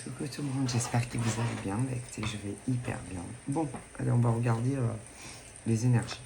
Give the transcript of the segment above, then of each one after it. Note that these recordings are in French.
Coucou tout le monde, j'espère que vous allez bien. Écoutez, je vais hyper bien. Bon, allez, on va regarder les énergies.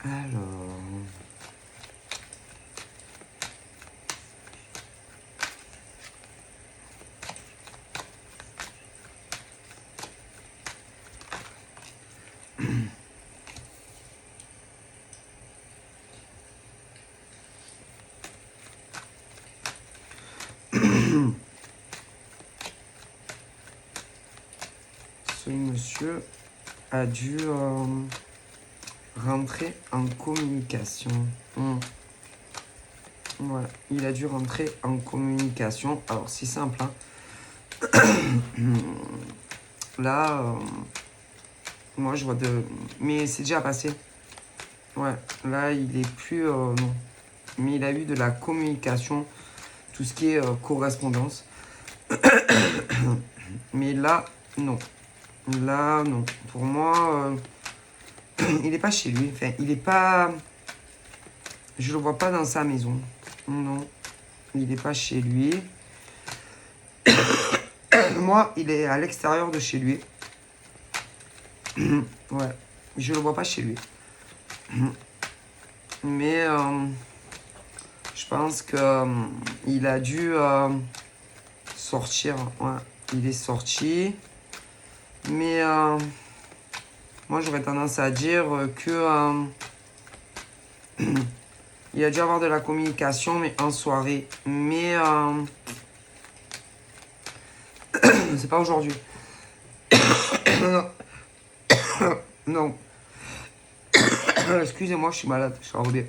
Alors... Ce monsieur a dû rentrer en communication. Voilà, il a dû rentrer en communication. Alors, c'est simple, hein. Là, moi, je vois de... Mais c'est déjà passé. Ouais, là, il est plus... non. Mais il a eu de la communication, tout ce qui est correspondance. Mais là, non. Là, non. Pour moi, il n'est pas chez lui. Enfin, il n'est pas... Je le vois pas dans sa maison. Non. Il n'est pas chez lui. Moi, il est à l'extérieur de chez lui. Ouais. Je le vois pas chez lui. Mais je pense que il a dû sortir. Ouais. Il est sorti. Mais moi, j'aurais tendance à dire que il a dû avoir de la communication, mais en soirée. Mais c'est pas aujourd'hui. Non. Excusez-moi, je suis malade, je suis enrhumé.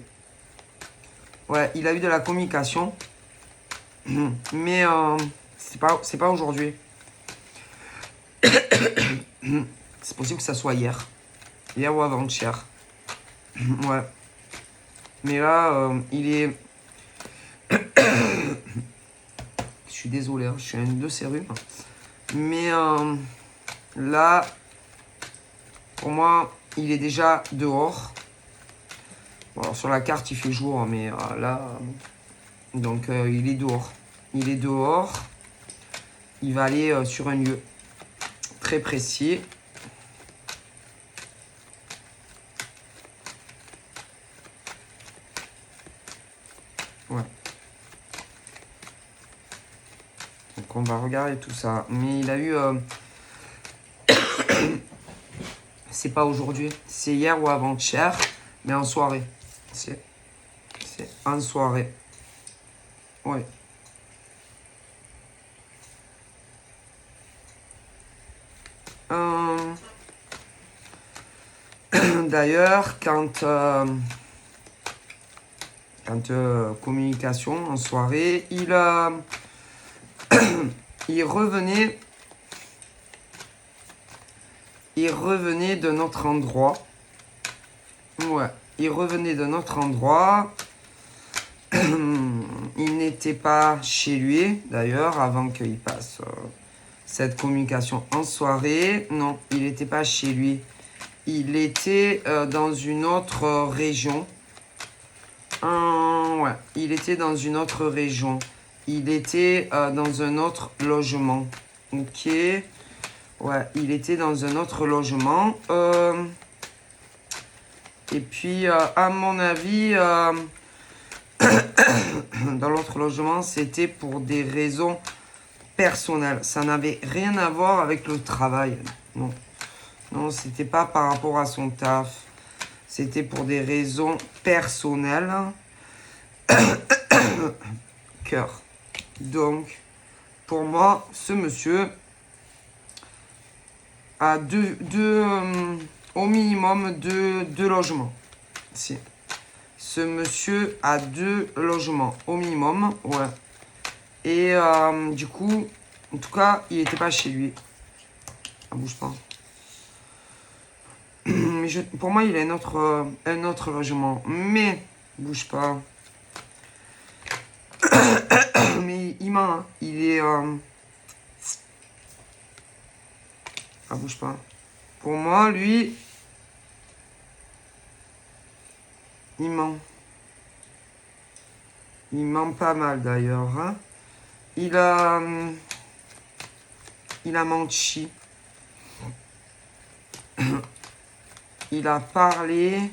Ouais, il a eu de la communication. Mais c'est pas aujourd'hui. C'est possible que ça soit hier. Hier ou avant-hier. Ouais. Mais là, il est... Je suis désolé, hein, je suis un de ces rhumes. Mais là, pour moi, il est déjà dehors. Bon, alors, sur la carte, il fait jour, mais là... donc, il est dehors. Il est dehors. Il va aller sur un lieu très précis. Ouais. Donc, on va regarder tout ça. Mais il a eu... c'est pas aujourd'hui. C'est hier ou avant-hier, mais en soirée. C'est en soirée. Ouais. D'ailleurs, quand communication en soirée, il revenait de notre endroit. Ouais, il revenait de notre endroit. Il n'était pas chez lui, d'ailleurs, avant qu'il passe cette communication en soirée. Non, il n'était pas chez lui. Il était dans une autre région. Ouais, il était dans une autre région. Il était dans un autre logement. Ok. Ouais, il était dans un autre logement. Et puis, à mon avis, dans l'autre logement, c'était pour des raisons personnelles. Ça n'avait rien à voir avec le travail. Non. Non, c'était pas par rapport à son taf. C'était pour des raisons personnelles. Cœur. Donc, pour moi, ce monsieur a au minimum deux logements. Si. Ce monsieur a 2 logements au minimum. Ouais. Et du coup, en tout cas, il n'était pas chez lui. Ça bouge pas. Mais pour moi, il a un autre logement. Mais, bouge pas. Mais il ment. Hein. Il est... ça bouge pas. Pour moi, lui, il ment. Il ment pas mal d'ailleurs. Hein. Il a menti. Il a parlé.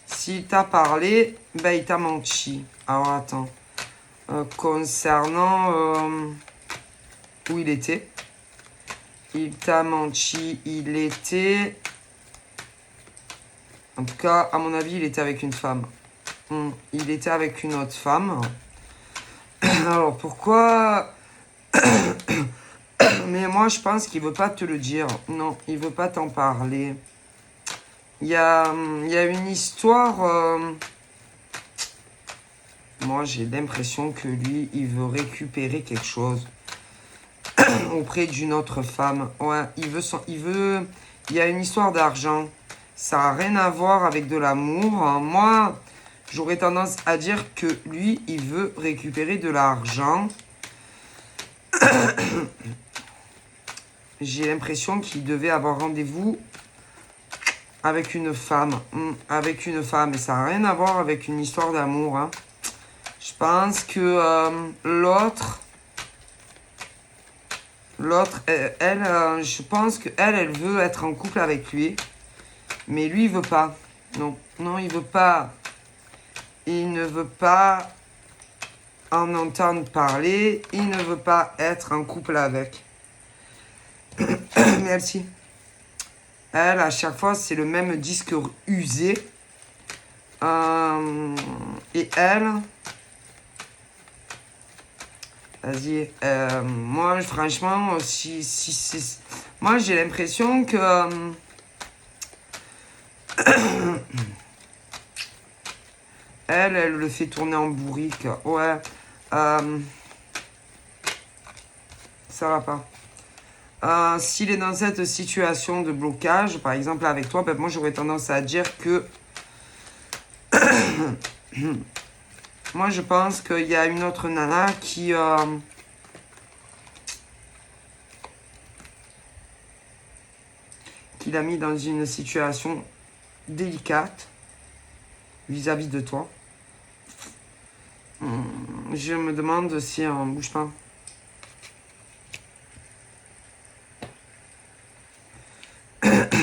S'il t'a parlé, ben il t'a menti. Alors attends. Concernant où il était. Il t'a menti. Il était... En tout cas, à mon avis, il était avec une femme. Il était avec une autre femme. Alors pourquoi... Mais moi, je pense qu'il veut pas te le dire. Non, il veut pas t'en parler. Il y a une histoire... Moi, j'ai l'impression que lui, il veut récupérer quelque chose auprès d'une autre femme. Ouais, il veut... Il y a une histoire d'argent. Ça n'a rien à voir avec de l'amour. Moi, j'aurais tendance à dire que lui, il veut récupérer de l'argent. J'ai l'impression qu'il devait avoir rendez-vous avec une femme. Avec une femme. Et ça n'a rien à voir avec une histoire d'amour. Hein. Je pense que l'autre, je pense qu'elle, elle veut être en couple avec lui. Mais lui, il veut pas. Non, non, il veut pas. Il ne veut pas en entendre parler. Il ne veut pas être en couple avec. Merci. Elle, à chaque fois, c'est le même disque usé. Et elle... Vas-y. Moi, franchement, si c'est... Moi, j'ai l'impression que... elle le fait tourner en bourrique. Ouais. Ça va pas. S'il est dans cette situation de blocage, par exemple avec toi, ben moi j'aurais tendance à dire que moi je pense qu'il y a une autre nana qui l'a mis dans une situation délicate vis-à-vis de toi. Je me demande si on bouge pas.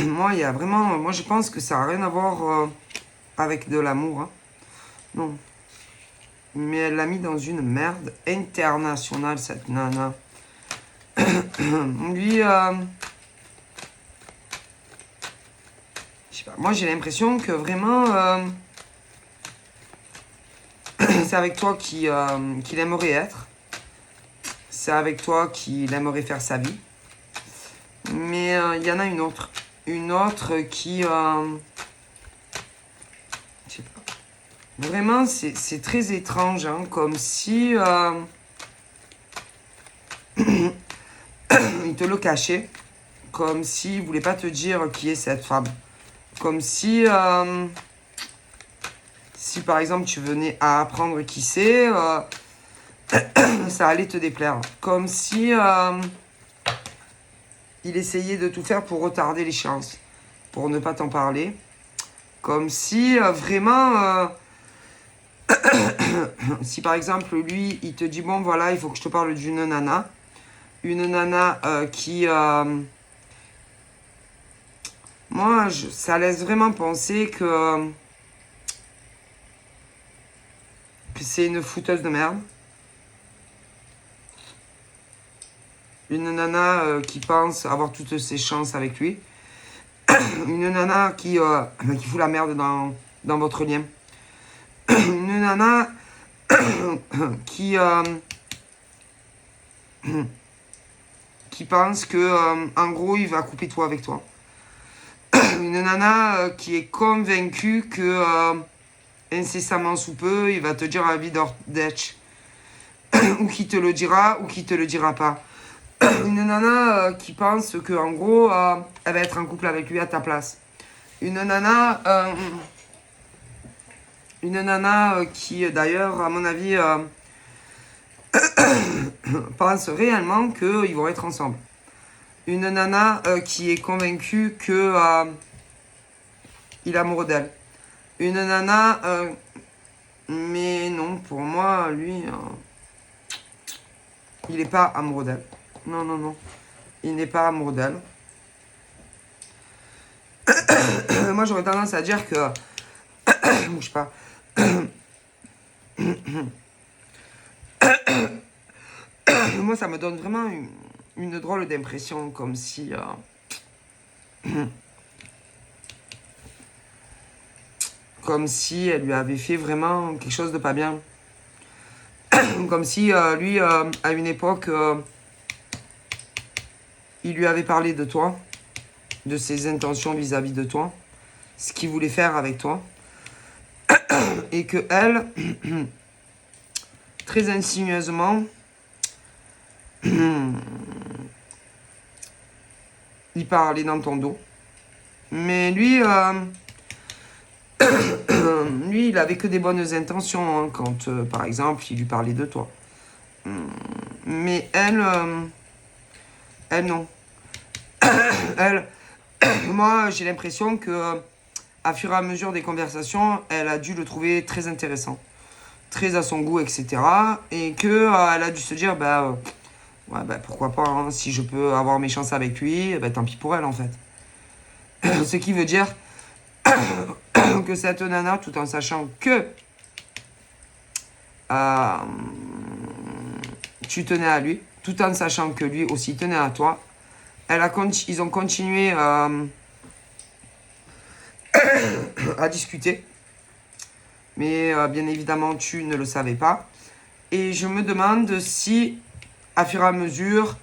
Moi, il y a vraiment... Moi, je pense que ça n'a rien à voir avec de l'amour. Hein. Non. Mais elle l'a mis dans une merde internationale, cette nana. Lui... je sais pas. Moi, j'ai l'impression que vraiment... c'est avec toi qu'il aimerait être. C'est avec toi qu'il aimerait faire sa vie. Mais il y en a une autre. Une autre qui... je sais pas. Vraiment, c'est très étrange. Hein, comme si... il te le cachait. Comme s'il ne voulait pas te dire qui est cette femme. Comme si... si par exemple tu venais à apprendre qui c'est... ça allait te déplaire. Comme si... il essayait de tout faire pour retarder l'échéance, pour ne pas t'en parler. Comme si vraiment, si par exemple lui, il te dit bon voilà, il faut que je te parle d'une nana, une nana qui, moi, ça laisse vraiment penser que c'est une fouteuse de merde. Une nana qui pense avoir toutes ses chances avec lui. Une nana qui fout la merde dans votre lien. Une nana qui pense que en gros il va couper tout avec toi. Une nana qui est convaincue que incessamment sous peu il va te dire à vie d'Etch. ou qui te le dira, ou qui te le dira pas. Une nana qui pense que en gros, elle va être en couple avec lui à ta place. Une nana qui, d'ailleurs, à mon avis, pense réellement qu'ils vont être ensemble. Une nana qui est convaincue que il est amoureux d'elle. Une nana, mais non, pour moi, lui, il n'est pas amoureux d'elle. Non, non, non. Il n'est pas amoureux d'elle. Moi, j'aurais tendance à dire que... Bouge pas. Moi, ça me donne vraiment une drôle d'impression, comme si... comme si elle lui avait fait vraiment quelque chose de pas bien. Comme si lui, à une époque, il lui avait parlé de toi, de ses intentions vis-à-vis de toi, ce qu'il voulait faire avec toi, et que elle, très insinueusement, il parlait dans ton dos. Mais lui, lui, il avait que des bonnes intentions hein, quand, par exemple, il lui parlait de toi. Mais elle, elle non. Elle, moi, j'ai l'impression que, à fur et à mesure des conversations, elle a dû le trouver très intéressant, très à son goût, etc. Et que elle a dû se dire, ouais, pourquoi pas, hein, si je peux avoir mes chances avec lui, tant pis pour elle en fait. Ce qui veut dire que cette nana, tout en sachant que tu tenais à lui, tout en sachant que lui aussi tenait à toi, ils ont continué à discuter. Mais bien évidemment, tu ne le savais pas. Et je me demande si, à fur et à mesure,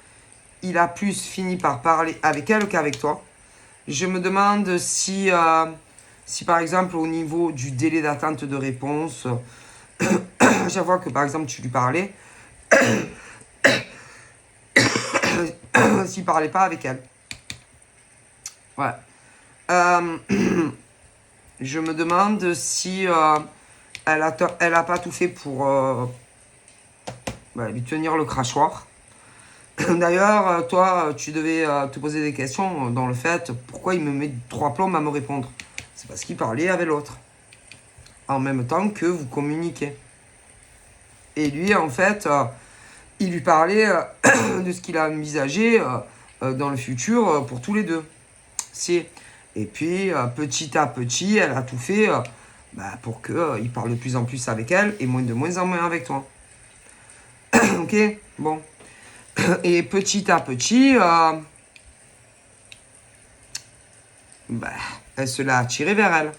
il a plus fini par parler avec elle qu'avec toi. Je me demande si, si par exemple, au niveau du délai d'attente de réponse, chaque fois que par exemple tu lui parlais, s'il parlait pas avec elle. Ouais. Je me demande si elle a pas tout fait pour lui tenir le crachoir. D'ailleurs, toi, tu devais te poser des questions dans le fait pourquoi il me met 3 plombes à me répondre. C'est parce qu'il parlait avec l'autre. En même temps que vous communiquez. Et lui, en fait, il lui parlait de ce qu'il a envisagé dans le futur pour tous les deux. Et puis, petit à petit, elle a tout fait pour qu'il parle de plus en plus avec elle et de moins en moins avec toi. Ok. Bon. Et petit à petit, elle se l'a attiré vers elle.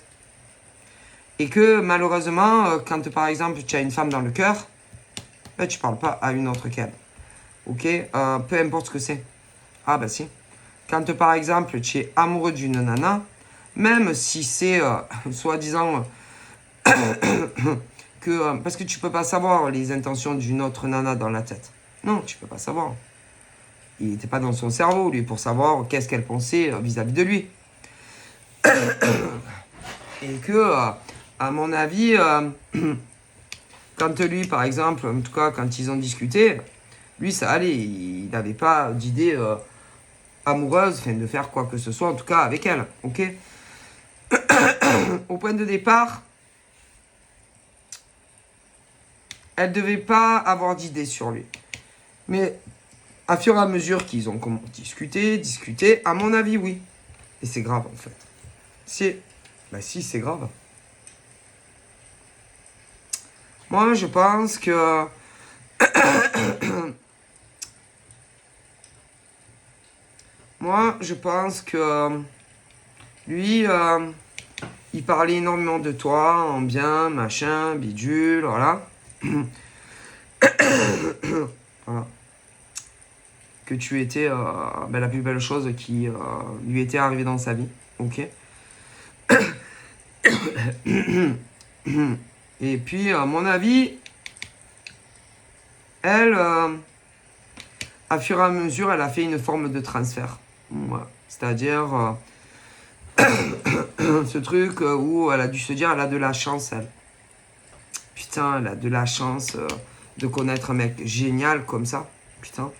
Et que malheureusement, quand par exemple tu as une femme dans le cœur, tu parles pas à une autre qu'elle. Ok. Peu importe ce que c'est. Ah bah si. Quand par exemple tu es amoureux d'une nana, même si c'est soi-disant que... parce que tu peux pas savoir les intentions d'une autre nana dans la tête. Non, tu peux pas savoir. Il n'était pas dans son cerveau, lui, pour savoir qu'est-ce qu'elle pensait vis-à-vis de lui. Et que, à mon avis, quand lui, par exemple, en tout cas, quand ils ont discuté, lui, ça allait. Il n'avait pas d'idée amoureuse, de faire quoi que ce soit, en tout cas, avec elle. Ok. Au point de départ, elle ne devait pas avoir d'idée sur lui. Mais à fur et à mesure qu'ils ont discuté, à mon avis, oui. Et c'est grave, en fait. Si, c'est grave. Moi, je pense que... Moi, je pense que... Lui, il parlait énormément de toi, en bien, machin, bidule, voilà. Voilà. Que tu étais la plus belle chose qui lui était arrivée dans sa vie. Ok. Et puis, à mon avis, elle, à fur et à mesure, elle a fait une forme de transfert. Ouais. C'est-à-dire ce truc où elle a dû se dire, elle a de la chance, elle. Putain, elle a de la chance de connaître un mec génial comme ça. Putain.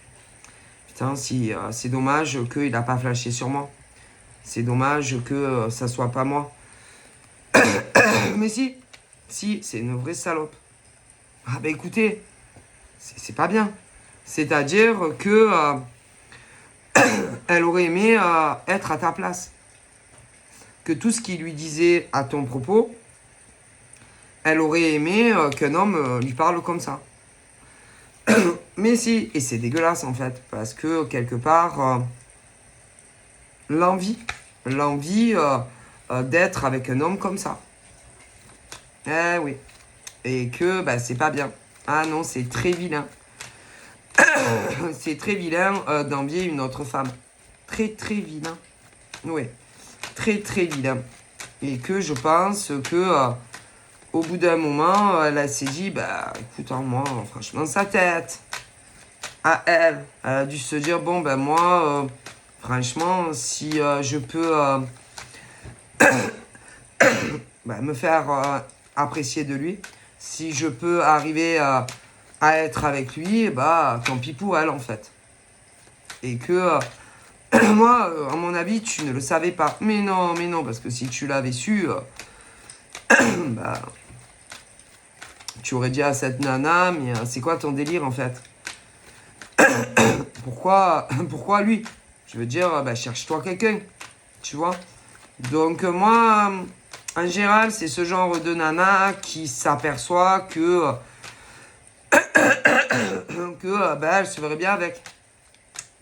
Putain, si, c'est dommage qu'il n'a pas flashé sur moi. C'est dommage que ça soit pas moi. Mais si, c'est une vraie salope. Ah bah écoutez, c'est pas bien. C'est-à-dire que elle aurait aimé être à ta place. Que tout ce qu'il lui disait à ton propos, elle aurait aimé qu'un homme lui parle comme ça. Mais si, et c'est dégueulasse en fait, parce que quelque part, l'envie d'être avec un homme comme ça. Eh oui. Et que bah, c'est pas bien. Ah non, c'est très vilain. C'est très vilain d'envier une autre femme. Très très vilain. Oui. Très très vilain. Et que je pense que au bout d'un moment, elle s'est dit, bah écoute, moi, franchement, sa tête. À elle. Elle a dû se dire, bon ben moi, franchement, si je peux bah, me faire apprécier de lui, si je peux arriver à être avec lui, bah tant pis pour elle en fait. Et que moi, à mon avis, tu ne le savais pas. Mais non, parce que si tu l'avais su, bah, tu aurais dit à cette nana, mais c'est quoi ton délire en fait? Pourquoi lui? Je veux dire, bah, cherche-toi quelqu'un, tu vois? Donc moi, en général, c'est ce genre de nana qui s'aperçoit que bah, elle se verrait bien avec.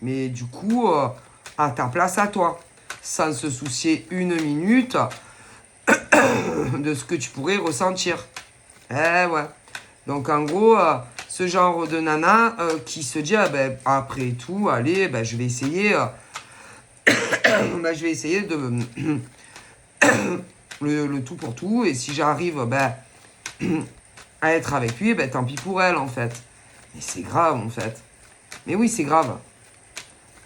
Mais du coup, à ta place à toi, sans se soucier une minute de ce que tu pourrais ressentir. Eh ouais. Donc en gros, ce genre de nana qui se dit, ah, ben, après tout, allez, ben, je vais essayer de le tout pour tout. Et si j'arrive ben, à être avec lui, ben, tant pis pour elle en fait. Mais c'est grave en fait. Mais oui, c'est grave.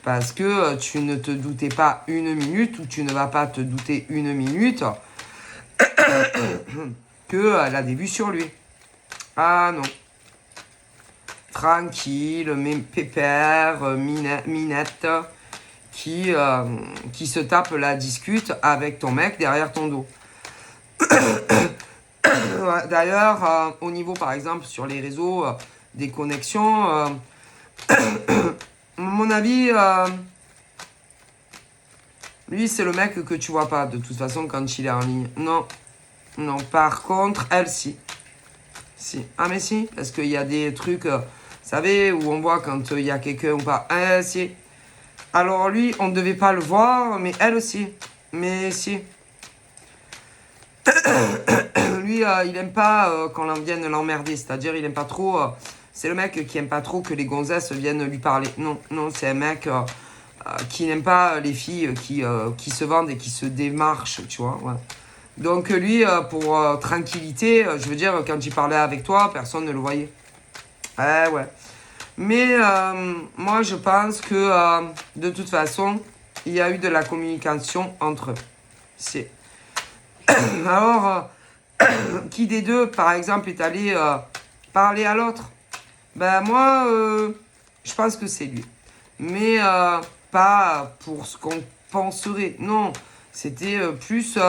Parce que tu ne te doutais pas une minute, ou tu ne vas pas te douter une minute, qu'elle a des vues sur lui. Ah non. Tranquille, pépère, minette, qui se tape la discute avec ton mec derrière ton dos. D'ailleurs, au niveau, par exemple, sur les réseaux, des connexions, à mon avis, lui, c'est le mec que tu vois pas, de toute façon, quand il est en ligne. Non. Par contre, elle, si. Si. Ah, mais si, parce qu'il y a des trucs, vous savez, où on voit quand il y a quelqu'un ou pas. Si. Alors, lui, on ne devait pas le voir, mais elle aussi. Mais si. Lui, il aime pas quand on vienne l'emmerder. C'est-à-dire, il aime pas trop. C'est le mec qui aime pas trop que les gonzesses viennent lui parler. Non, c'est un mec qui n'aime pas les filles qui se vendent et qui se démarchent, tu vois. Ouais. Donc, lui, pour tranquillité, je veux dire, quand il parlait avec toi, personne ne le voyait. Ouais. Mais moi, je pense que de toute façon, il y a eu de la communication entre eux. C'est. Alors, qui des deux, par exemple, est allé parler à l'autre? Ben moi, je pense que c'est lui. Mais pas pour ce qu'on penserait. Non, c'était plus,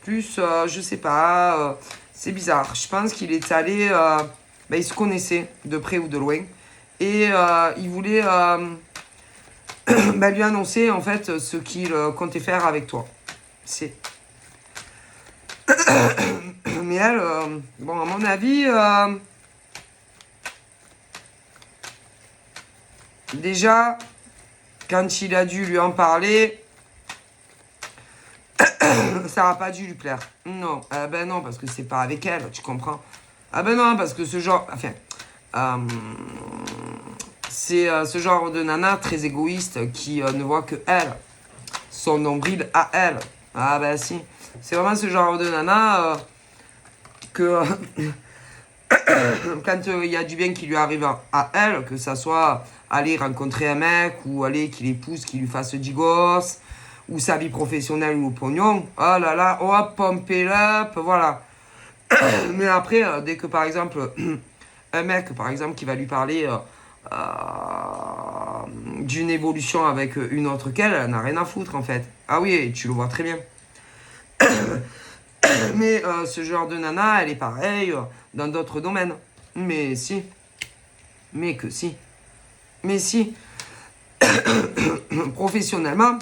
je sais pas, c'est bizarre. Je pense qu'il est allé, ben, il se connaissait de près ou de loin. Et il voulait ben, lui annoncer en fait ce qu'il comptait faire avec toi. C'est. Mais elle, bon, à mon avis, déjà, quand il a dû lui en parler, ça n'a pas dû lui plaire. Non, ben non, parce que c'est pas avec elle, tu comprends? Ah ben non, parce que ce genre, enfin, c'est ce genre de nana très égoïste qui ne voit que elle, son nombril à elle. Ah ben si, c'est vraiment ce genre de nana que quand il y a du bien qui lui arrive à elle, que ça soit aller rencontrer un mec ou aller qu'il épouse, qu'il lui fasse 10 gosses, ou sa vie professionnelle ou au pognon, oh là là, hop, pump it up, voilà. Mais après, dès que par exemple, un mec par exemple qui va lui parler d'une évolution avec une autre qu'elle, elle n'a rien à foutre en fait. Ah oui, tu le vois très bien. Mais ce genre de nana, elle est pareille dans d'autres domaines. Mais si. Mais que si. Mais si. Professionnellement,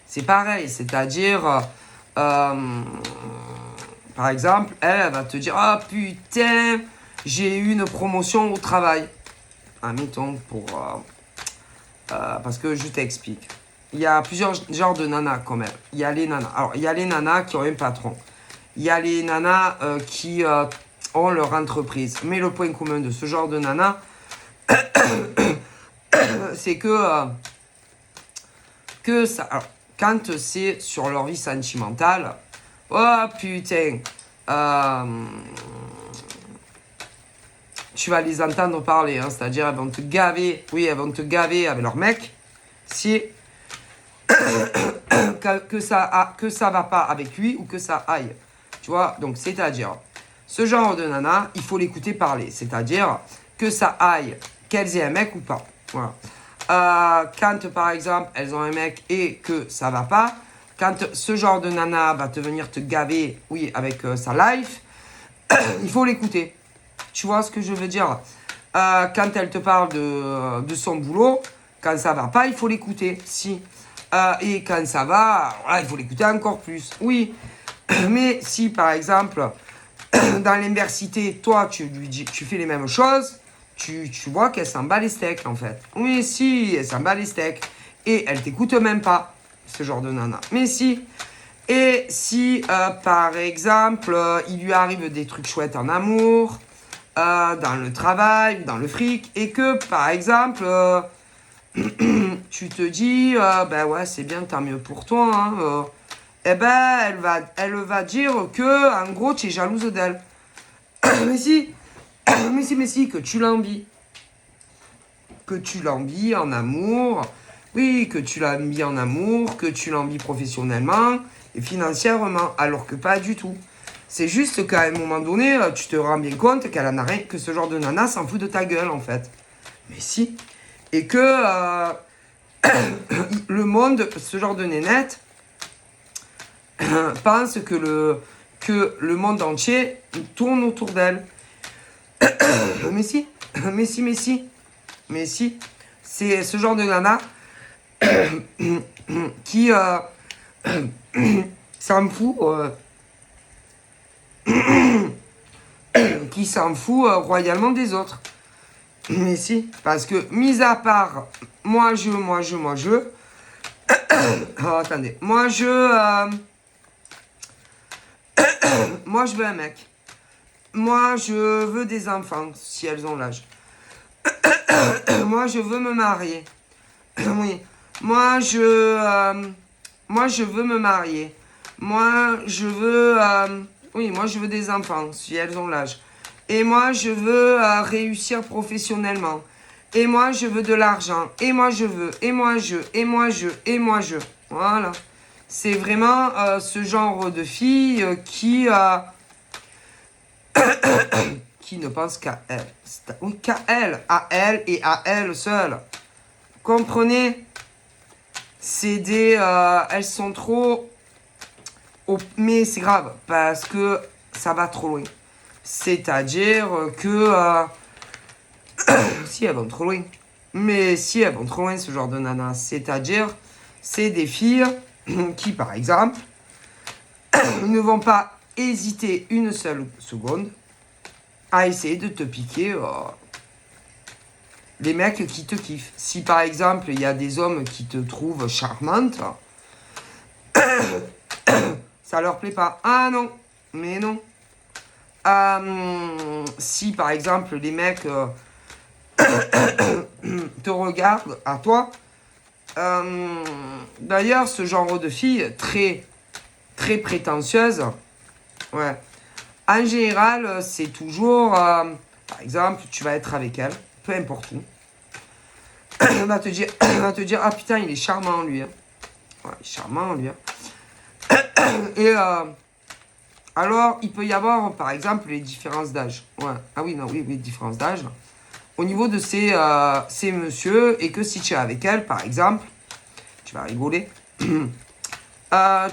c'est pareil. C'est-à-dire, par exemple, elle va te dire, ah putain, j'ai eu une promotion au travail. Admettons, parce que je t'explique. Il y a plusieurs genres de nanas quand même. Il y a les nanas. Alors, il y a les nanas qui ont un patron. Il y a les nanas qui ont leur entreprise. Mais le point commun de ce genre de nanas, c'est que ça. Alors, quand c'est sur leur vie sentimentale, oh putain, tu vas les entendre parler, hein, c'est-à-dire elles vont te gaver, oui, elles vont te gaver avec leur mec, si que ça va pas avec lui ou que ça aille. Tu vois, donc c'est-à-dire, ce genre de nana, il faut l'écouter parler, c'est-à-dire que ça aille, qu'elles aient un mec ou pas. Voilà. Quand par exemple elles ont un mec et que ça va pas, quand ce genre de nana va te venir te gaver, oui, avec sa life, il faut l'écouter. Tu vois ce que je veux dire? Quand elle te parle de son boulot, quand ça va pas, il faut l'écouter. Si. Et quand ça va, voilà, il faut l'écouter encore plus. Oui. Mais si par exemple, dans l'université, toi, tu lui dis, tu fais les mêmes choses, tu vois qu'elle s'en bat les steaks en fait. Oui, si, elle s'en bat les steaks. Et elle t'écoute même pas, ce genre de nana. Mais si. Et si, par exemple, il lui arrive des trucs chouettes en amour, dans le travail, dans le fric, et que, par exemple, tu te dis, ben ouais, c'est bien, tant mieux pour toi, hein, eh ben, elle va dire que, en gros, tu es jalouse d'elle. mais si, mais si, que tu l'envies. Que tu l'envies en amour. Oui, que tu l'envies en amour, que tu l'envies professionnellement et financièrement, alors que pas du tout. C'est juste qu'à un moment donné, tu te rends bien compte qu'elle en a rien, que ce genre de nana s'en fout de ta gueule, en fait. Mais si. Et que le monde, ce genre de nénette, pense que le monde entier tourne autour d'elle. mais si. Mais si, mais si. Mais si. C'est ce genre de nana qui s'en fout. Qui s'en fout royalement des autres. Mais si, parce que, mis à part, moi je, oh, attendez, moi je veux un mec. Moi je veux des enfants, si elles ont l'âge. moi je veux me marier. oui, moi je veux me marier. Moi je veux, oui, moi je veux des enfants, si elles ont l'âge. Et moi, je veux réussir professionnellement. Et moi, je veux de l'argent. Et moi, je veux. Et moi, je. Et moi, je. Et moi, je. Voilà. C'est vraiment ce genre de fille qui ne pense qu'à elle. Oui, qu'à elle. À elle et à elle seule. Comprenez? C'est des... elles sont trop... mais c'est grave. Parce que ça va trop loin. C'est-à-dire que si elles vont trop loin. Mais si elles vont trop loin, ce genre de nana. C'est-à-dire, c'est des filles qui, par exemple, ne vont pas hésiter une seule seconde à essayer de te piquer les mecs qui te kiffent. Si, par exemple, il y a des hommes qui te trouvent charmante, ça leur plaît pas. Ah non, mais non. Si par exemple les mecs te regardent à toi, d'ailleurs ce genre de fille très très prétentieuse, ouais, En général, c'est toujours, par exemple, tu vas être avec elle, peu importe où. Elle va te dire, ah putain, il est charmant lui. Hein. Ouais, il est charmant lui. Hein. Et alors, il peut y avoir, par exemple, les différences d'âge. Ouais. Ah oui, non, oui, différences d'âge. Au niveau de ces messieurs, et que si tu es avec elle, par exemple, tu vas rigoler,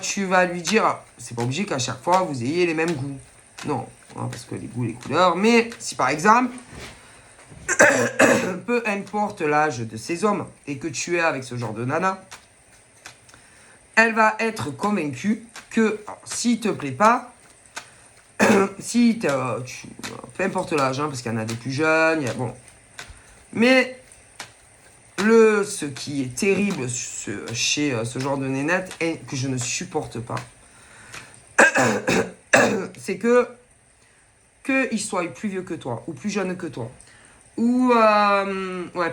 tu vas lui dire, c'est pas obligé qu'à chaque fois vous ayez les mêmes goûts. Non, parce que les goûts, les couleurs. Mais si par exemple, peu importe l'âge de ces hommes et que tu es avec ce genre de nana, elle va être convaincue que s'il te plaît pas, peu importe l'âge, hein, parce qu'il y en a des plus jeunes, bon. Mais ce qui est terrible chez ce genre de nénette et que je ne supporte pas, c'est qu'il soit plus vieux que toi, ou plus jeune que toi, ou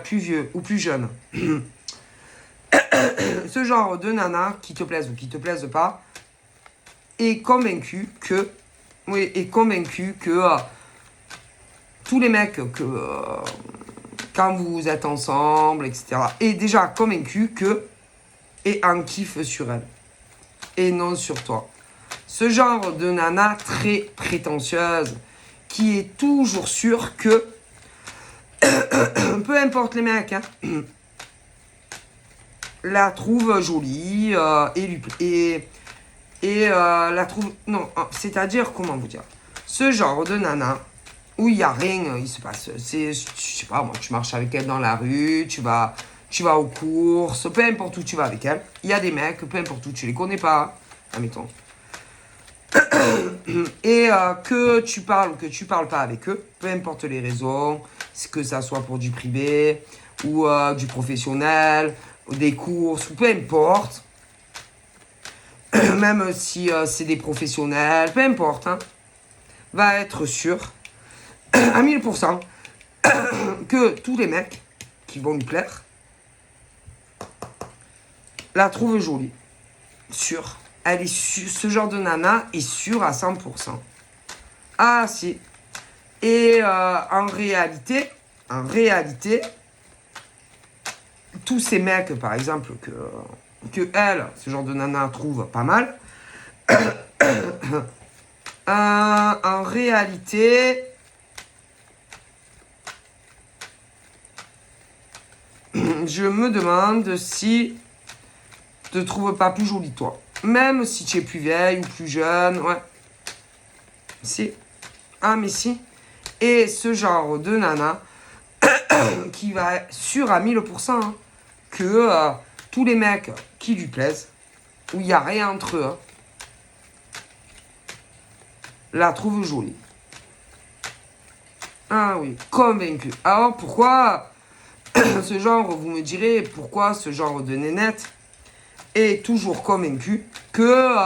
plus vieux, ou plus jeune. Ce genre de nana, qui te plaise ou qui te plaise pas, est convaincu que tous les mecs quand vous êtes ensemble, etc., est déjà convaincu est en kiff sur elle et non sur toi. Ce genre de nana très prétentieuse qui est toujours sûre que peu importe les mecs, hein, la trouve jolie et la trouve... Non, c'est-à-dire, comment vous dire, ce genre de nana où il n'y a rien, il se passe. Je sais pas, moi, tu marches avec elle dans la rue, tu vas aux courses, peu importe où tu vas avec elle. Il y a des mecs, peu importe où tu les connais pas, admettons. Et que tu parles ou que tu parles pas avec eux, peu importe les raisons, que ça soit pour du privé ou du professionnel, ou des courses, ou peu importe. Même si c'est des professionnels, peu importe, hein, va être sûr à 1000% que tous les mecs qui vont lui plaire la trouvent jolie. Sûr. Elle est sûre. Ce genre de nana est sûre à 100%. Ah si. Et en réalité, tous ces mecs, par exemple, que elle, ce genre de nana, trouve pas mal, en réalité, je me demande si te trouve pas plus jolie toi. Même si tu es plus vieille ou plus jeune, ouais. Si. Ah mais si. Et ce genre de nana qui va être sûr à 1000% hein, que tous les mecs qui lui plaisent, où il n'y a rien entre eux, hein, la trouvent jolie. Ah oui, convaincu. Alors pourquoi ce genre, vous me direz, pourquoi ce genre de nénette est toujours convaincu que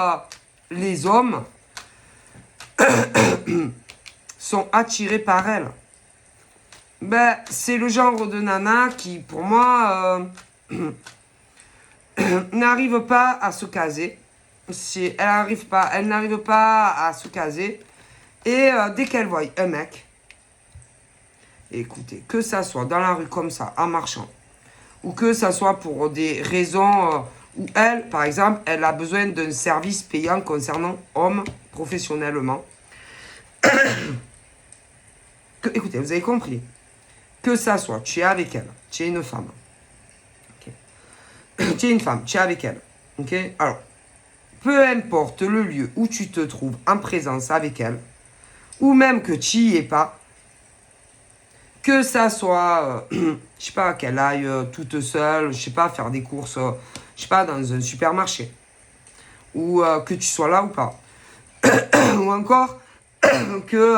les hommes sont attirés par elle. Ben, c'est le genre de nana qui, pour moi, n'arrive pas à se caser. Elle n'arrive pas à se caser. Et dès qu'elle voit un mec, écoutez, que ça soit dans la rue comme ça, en marchant, ou que ça soit pour des raisons où elle, par exemple, elle a besoin d'un service payant concernant hommes professionnellement. Écoutez, vous avez compris. Que ça soit, tu es avec elle, tu es une femme. Okay. Tu es une femme, tu es avec elle. Ok. Alors, peu importe le lieu où tu te trouves en présence avec elle, ou même que tu n'y es pas, que ça soit, je sais pas, qu'elle aille toute seule, je sais pas, faire des courses, je sais pas, dans un supermarché, ou que tu sois là ou pas, ou encore que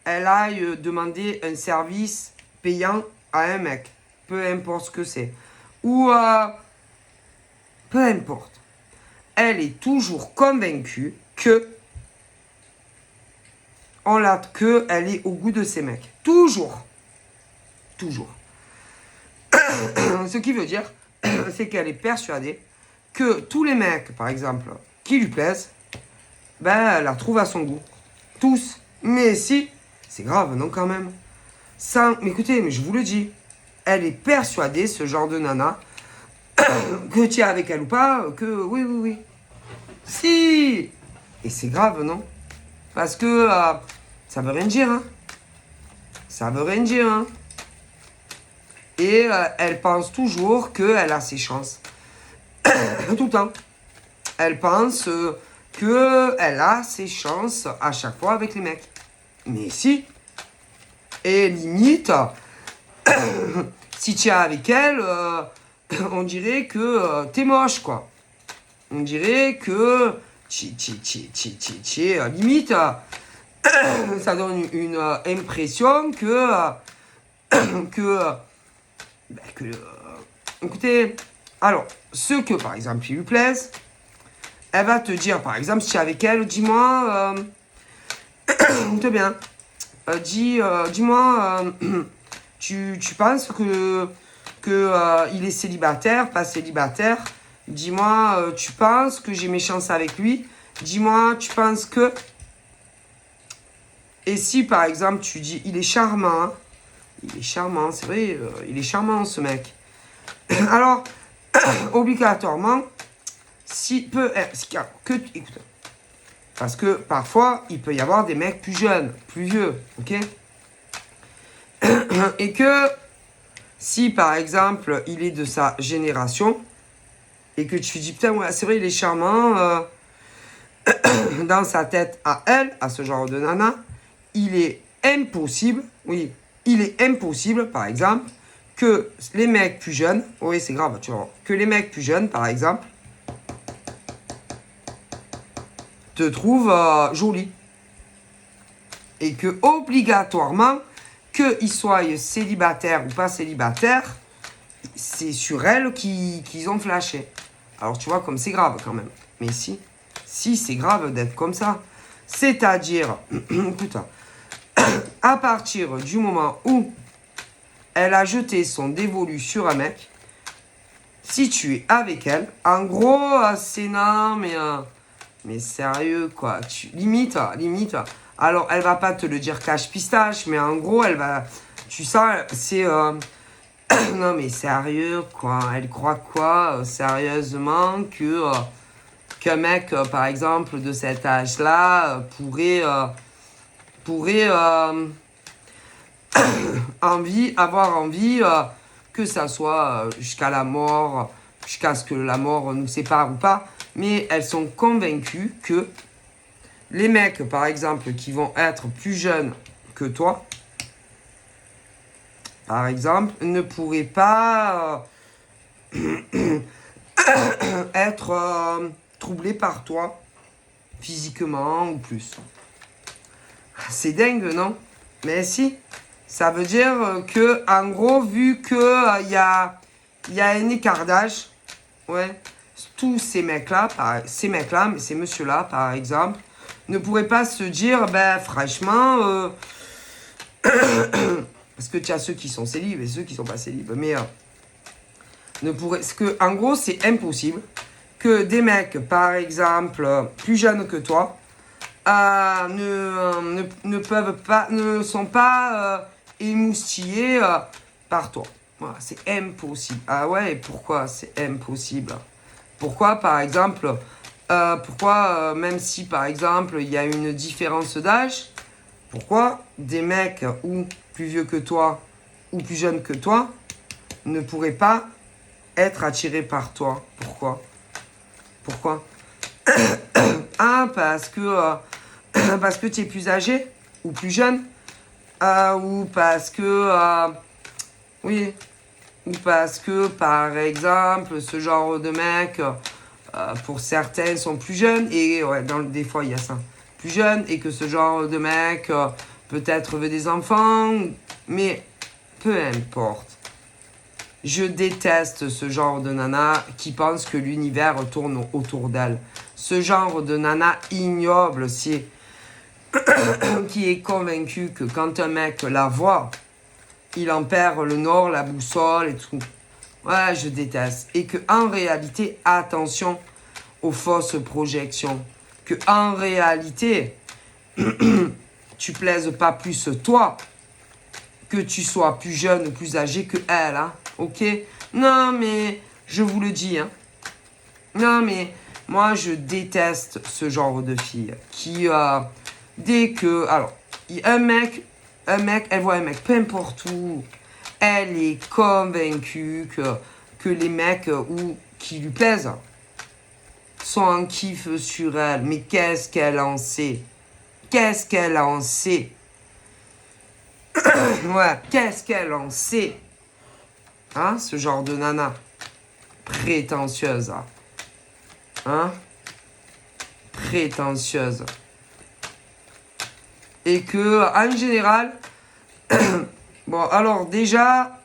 elle aille demander un service payant à un mec, peu importe ce que c'est, ou peu importe, elle est toujours convaincue que elle est au goût de ces mecs. Toujours. Toujours. Ce qui veut dire, c'est qu'elle est persuadée que tous les mecs, par exemple, qui lui plaisent, ben, elle la trouve à son goût. Tous. Mais si, c'est grave, non, quand même. Mais écoutez, mais je vous le dis, elle est persuadée, ce genre de nana, que tu es avec elle ou pas, que oui. Si. Et c'est grave, non? Parce que ça veut rien dire, hein. Ça veut rien dire, hein. Et elle pense toujours qu'elle a ses chances. Tout le temps. Elle pense qu'elle a ses chances à chaque fois avec les mecs. Mais si. Et limite, si tu es avec elle, on dirait que t'es moche, quoi. On dirait que tu es limite, ça donne une impression écoutez, alors, ceux que, par exemple, il lui plaisent, elle va te dire, par exemple, si tu es avec elle, dis-moi, écoute bien, dis-moi, tu penses que il est célibataire, pas célibataire? Dis-moi, tu penses que j'ai mes chances avec lui? Dis-moi, tu penses que... Et si, par exemple, tu dis, il est charmant, hein? Il est charmant, c'est vrai, il est charmant, ce mec. Alors, obligatoirement, écoute, parce que parfois, il peut y avoir des mecs plus jeunes, plus vieux, ok? Et que, si, par exemple, il est de sa génération, et que tu dis, putain, ouais, c'est vrai, il est charmant, dans sa tête à elle, à ce genre de nana, il est impossible, par exemple, que les mecs plus jeunes, oui, c'est grave, tu vois, que les mecs plus jeunes, par exemple, te trouvent jolie. Et que, obligatoirement, qu'ils soient célibataires ou pas célibataires, c'est sur elle qu'ils ont flashé. Alors, tu vois, comme c'est grave quand même. Mais si, c'est grave d'être comme ça. C'est-à-dire, putain, à partir du moment où elle a jeté son dévolu sur un mec, si tu es avec elle, en gros, c'est non, mais sérieux, quoi. Limite. Alors, elle va pas te le dire cache-pistache, mais en gros, elle va... Tu sens, c'est... non, mais sérieux, quoi. Elle croit quoi, sérieusement, qu'un mec, par exemple, de cet âge-là, pourrait avoir envie que ça soit jusqu'à la mort, jusqu'à ce que la mort nous sépare ou pas. Mais elles sont convaincues que les mecs, par exemple, qui vont être plus jeunes que toi, par exemple, ne pourraient pas être troublés par toi, physiquement ou plus. C'est dingue, non? Mais si. Ça veut dire que, en gros, vu que y a un écart d'âge, ouais, tous ces mecs-là, mais ces messieurs-là, par exemple, ne pourraient pas se dire, ben, franchement, parce que tu as ceux qui sont célibes et ceux qui sont pas célibes, mais en gros, c'est impossible que des mecs, par exemple, plus jeunes que toi, ne sont pas émoustillés par toi. Voilà, c'est impossible. Ah ouais, et pourquoi c'est impossible? Pourquoi, par exemple, même si, par exemple, il y a une différence d'âge, pourquoi des mecs ou plus vieux que toi ou plus jeunes que toi ne pourraient pas être attirés par toi? Pourquoi? Parce que tu es plus âgé ou plus jeune, ou parce que ou parce que par exemple ce genre de mec pour certains sont plus jeunes et ouais, des fois il y a ça, plus jeunes, et que ce genre de mec peut-être veut des enfants, mais peu importe. Je déteste ce genre de nana qui pense que l'univers tourne autour d'elle. Ce genre de nana ignoble, qui est convaincu que quand un mec la voit, il en perd le nord, la boussole et tout. Ouais, je déteste. Et que en réalité, attention aux fausses projections. Que en réalité, tu plaises pas plus toi que tu sois plus jeune ou plus âgé que elle, hein, ok? Non, mais je vous le dis, hein. Non, mais moi, je déteste ce genre de fille qui, dès que... Alors, un mec, elle voit un mec, peu importe où, elle est convaincue que les mecs ou qui lui plaisent sont en kiff sur elle. Mais qu'est-ce qu'elle en sait? Qu'est-ce qu'elle en sait? Ouais, qu'est-ce qu'elle en sait? Hein, ce genre de nana prétentieuse, hein? Prétentieuse. Et que, en général, bon, alors déjà,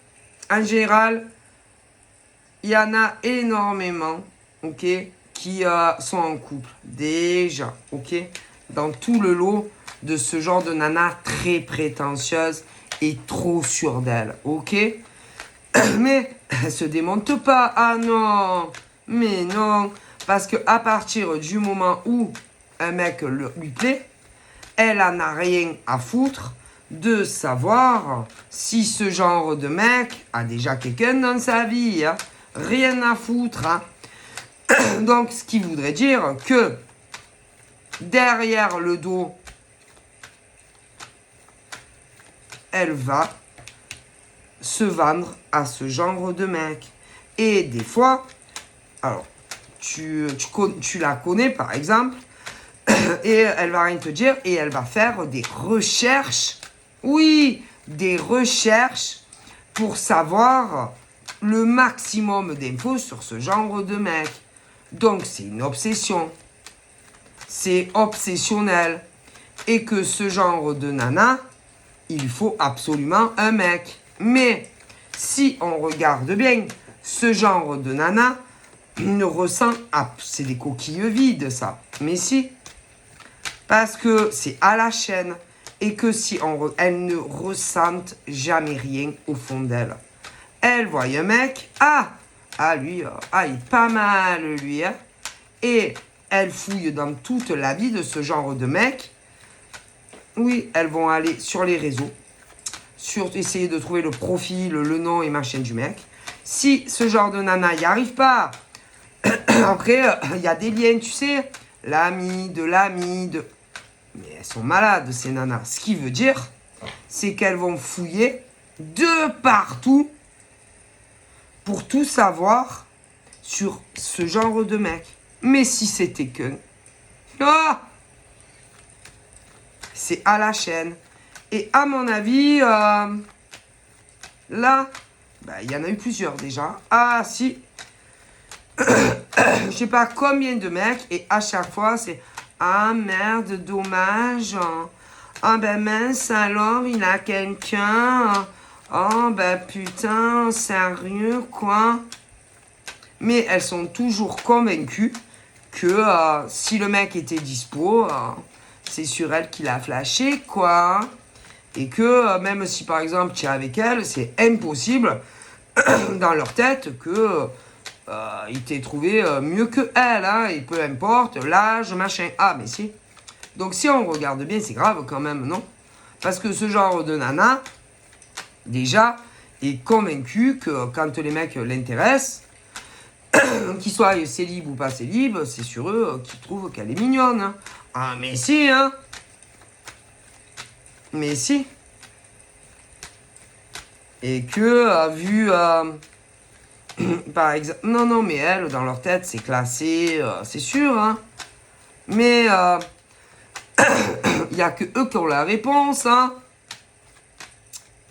en général, il y en a énormément, ok, qui sont en couple, déjà, ok, dans tout le lot de ce genre de nana très prétentieuse et trop sûre d'elle, ok. Mais elle se démonte pas, ah non, mais non, parce que à partir du moment où un mec lui plaît, elle en a rien à foutre de savoir si ce genre de mec a déjà quelqu'un dans sa vie, hein. Rien à foutre, hein. Donc, ce qui voudrait dire que derrière le dos, elle va se vendre à ce genre de mec. Et des fois, alors, tu la connais par exemple, et elle va rien te dire, et elle va faire des recherches, oui, des recherches pour savoir le maximum d'infos sur ce genre de mec. Donc, c'est une obsession. C'est obsessionnel. Et que ce genre de nana, il faut absolument un mec. Mais, si on regarde bien, ce genre de nana ne ressent... Ah, c'est des coquilles vides, ça. Mais si. Parce que c'est à la chaîne. Et que si elle ne ressente jamais rien au fond d'elle. Elle voit un mec, lui, il est pas mal, lui, hein. Et elle fouille dans toute la vie de ce genre de mec. Oui, elles vont aller sur les réseaux, essayer de trouver le profil, le nom et machin du mec. Si ce genre de nana n'y arrive pas, après, il y a des liens, tu sais, l'ami, Mais elles sont malades, ces nanas. Ce qui veut dire, c'est qu'elles vont fouiller de partout pour tout savoir sur ce genre de mec. Mais si c'était que... c'est à la chaîne. Et à mon avis, là, il y en a eu plusieurs déjà. Ah, si. Je sais pas combien de mecs. Et à chaque fois, c'est... Ah, merde, dommage. Ah, ben mince, alors, il a quelqu'un. Oh, ben putain, sérieux, quoi. Mais elles sont toujours convaincues que si le mec était dispo, c'est sur elle qu'il a flashé, quoi. Et que même si, par exemple, tu es avec elle, c'est impossible, dans leur tête, que il t'ait trouvé mieux que elle, hein, et peu importe, l'âge, machin. Ah, mais si. Donc, si on regarde bien, c'est grave quand même, non? Parce que ce genre de nana, déjà, est convaincu que quand les mecs l'intéressent, qu'ils soient célib ou pas célib, c'est sur eux qu'ils trouvent qu'elle est mignonne. Hein. Ah, mais si, hein. Mais si. Et que, vu... par exemple... Non, mais elle, dans leur tête, c'est classé, c'est sûr, hein. Mais, il n'y a que eux qui ont la réponse, hein.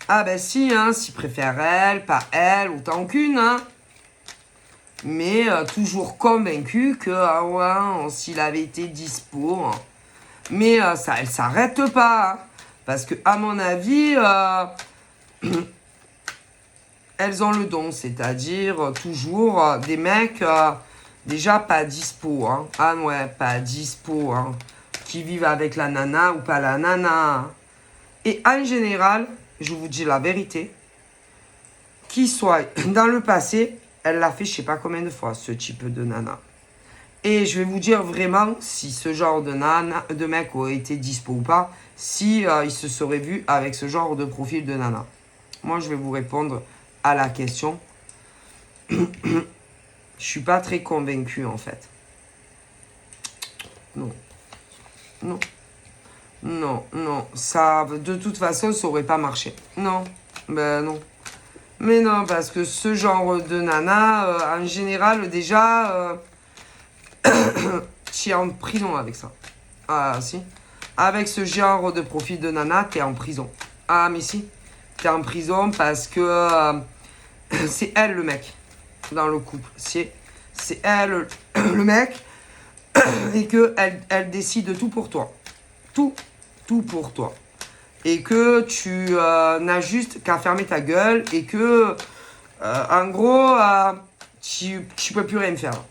Ah, ben si, hein, s'ils préfèrent elle, pas elle, autant qu'une, hein. Mais toujours convaincu que s'il avait été dispo. Hein. Mais ça, elle s'arrête pas. Hein, parce que à mon avis, elles ont le don. C'est-à-dire toujours des mecs déjà pas dispo. Hein. Ah ouais, pas dispo. Hein, qui vivent avec la nana ou pas la nana. Et en général, je vous dis la vérité, qui soit dans le passé... Elle l'a fait je sais pas combien de fois, ce type de nana. Et je vais vous dire vraiment si ce genre de mec aurait été dispo ou pas, si il se serait vu avec ce genre de profil de nana. Moi, je vais vous répondre à la question. Je suis pas très convaincu en fait. Non. Non. Non, non. Ça, de toute façon, ça aurait pas marché. Non. Ben non. Mais non, parce que ce genre de nana, en général, déjà, tu es en prison avec ça. Ah, si. Avec ce genre de profil de nana, tu es en prison. Ah, mais si. Tu es en prison parce que c'est elle le mec dans le couple. C'est elle le mec et que elle décide tout pour toi. Tout pour toi. Et que tu n'as juste qu'à fermer ta gueule et que, en gros, tu peux plus rien faire.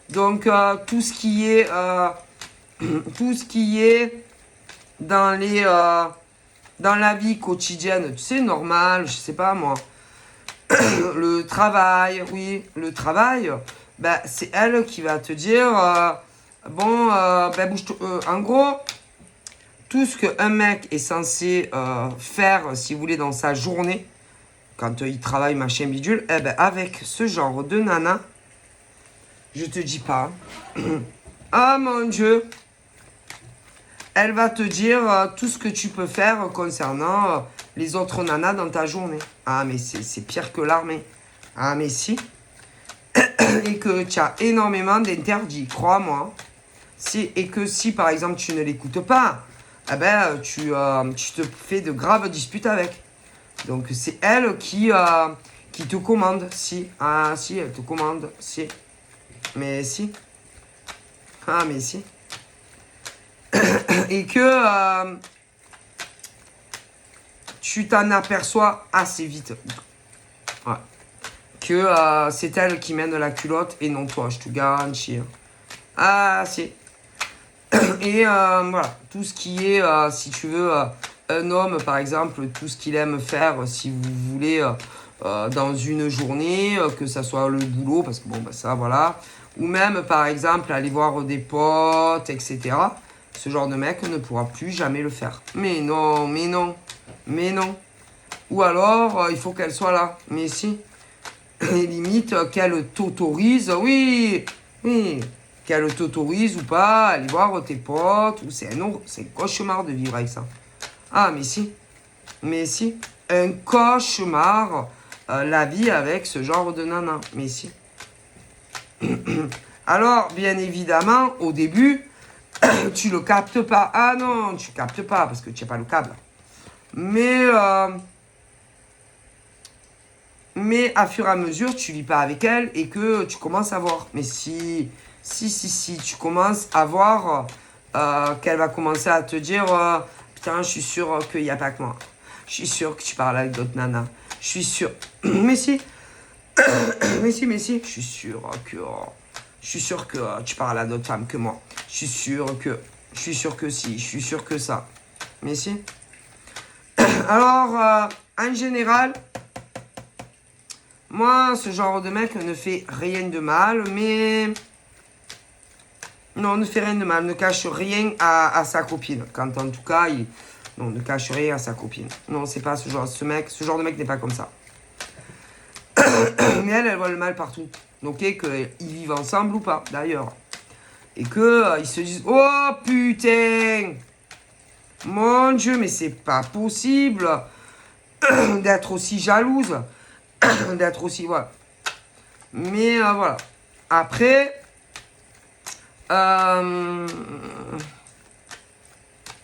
Donc, tout ce qui est dans la vie quotidienne, tu sais, normal, je sais pas moi, le travail, oui, le travail, ben, c'est elle qui va te dire, bon, ben, en gros, tout ce qu'un mec est censé faire, si vous voulez, dans sa journée, quand il travaille, machin bidule, eh ben, avec ce genre de nana, je te dis pas, ah mon Dieu, elle va te dire tout ce que tu peux faire concernant les autres nanas dans ta journée. Ah, mais c'est pire que l'armée. Ah, mais si. Et que tu as énormément d'interdits, crois-moi. Et que si, par exemple, tu ne l'écoutes pas, eh ben, tu te fais de graves disputes avec. Donc, c'est elle qui te commande. Si. Ah, si, elle te commande. Si. Mais si. Ah, mais si. Et que tu t'en aperçois assez vite. Ouais. Que c'est elle qui mène la culotte et non toi, je te garantis. Ah, si. Et voilà, tout ce qui est, si tu veux, un homme, par exemple, tout ce qu'il aime faire, si vous voulez, dans une journée, que ça soit le boulot, parce que bon, bah, ça, voilà. Ou même, par exemple, aller voir des potes, etc. Ce genre de mec ne pourra plus jamais le faire. Mais non, mais non, mais non. Ou alors, il faut qu'elle soit là. Mais si. Et limite, qu'elle t'autorise, oui, oui, qu'elle t'autorise ou pas, aller voir tes potes, ou c'est un cauchemar de vivre avec ça. Ah, mais si, un cauchemar, la vie avec ce genre de nana, mais si. Alors, bien évidemment, au début, tu le captes pas. Ah non, tu captes pas parce que tu n'as pas le câble. Mais à fur et à mesure, tu vis pas avec elle et que tu commences à voir. Mais si, tu commences à voir qu'elle va commencer à te dire putain, je suis sûr qu'il n'y a pas que moi. Je suis sûr que tu parles avec d'autres nanas. Je suis sûr. Mais si. mais si. Je suis sûr que tu parles à d'autres femmes que moi. Je suis sûr que si. Je suis sûr que ça. Mais si. Alors, en général, moi, ce genre de mec ne fait rien de mal, mais... Non, ne fait rien de mal, ne cache rien à sa copine. Quand en tout cas, non, ne cache rien à sa copine. Non, c'est pas ce genre de mec n'est pas comme ça. Mais elle voit le mal partout. Ok, qu'ils vivent ensemble ou pas, d'ailleurs. Et que ils se disent, oh putain, mon Dieu, mais c'est pas possible d'être aussi jalouse. D'être aussi, voilà. Mais voilà. Après,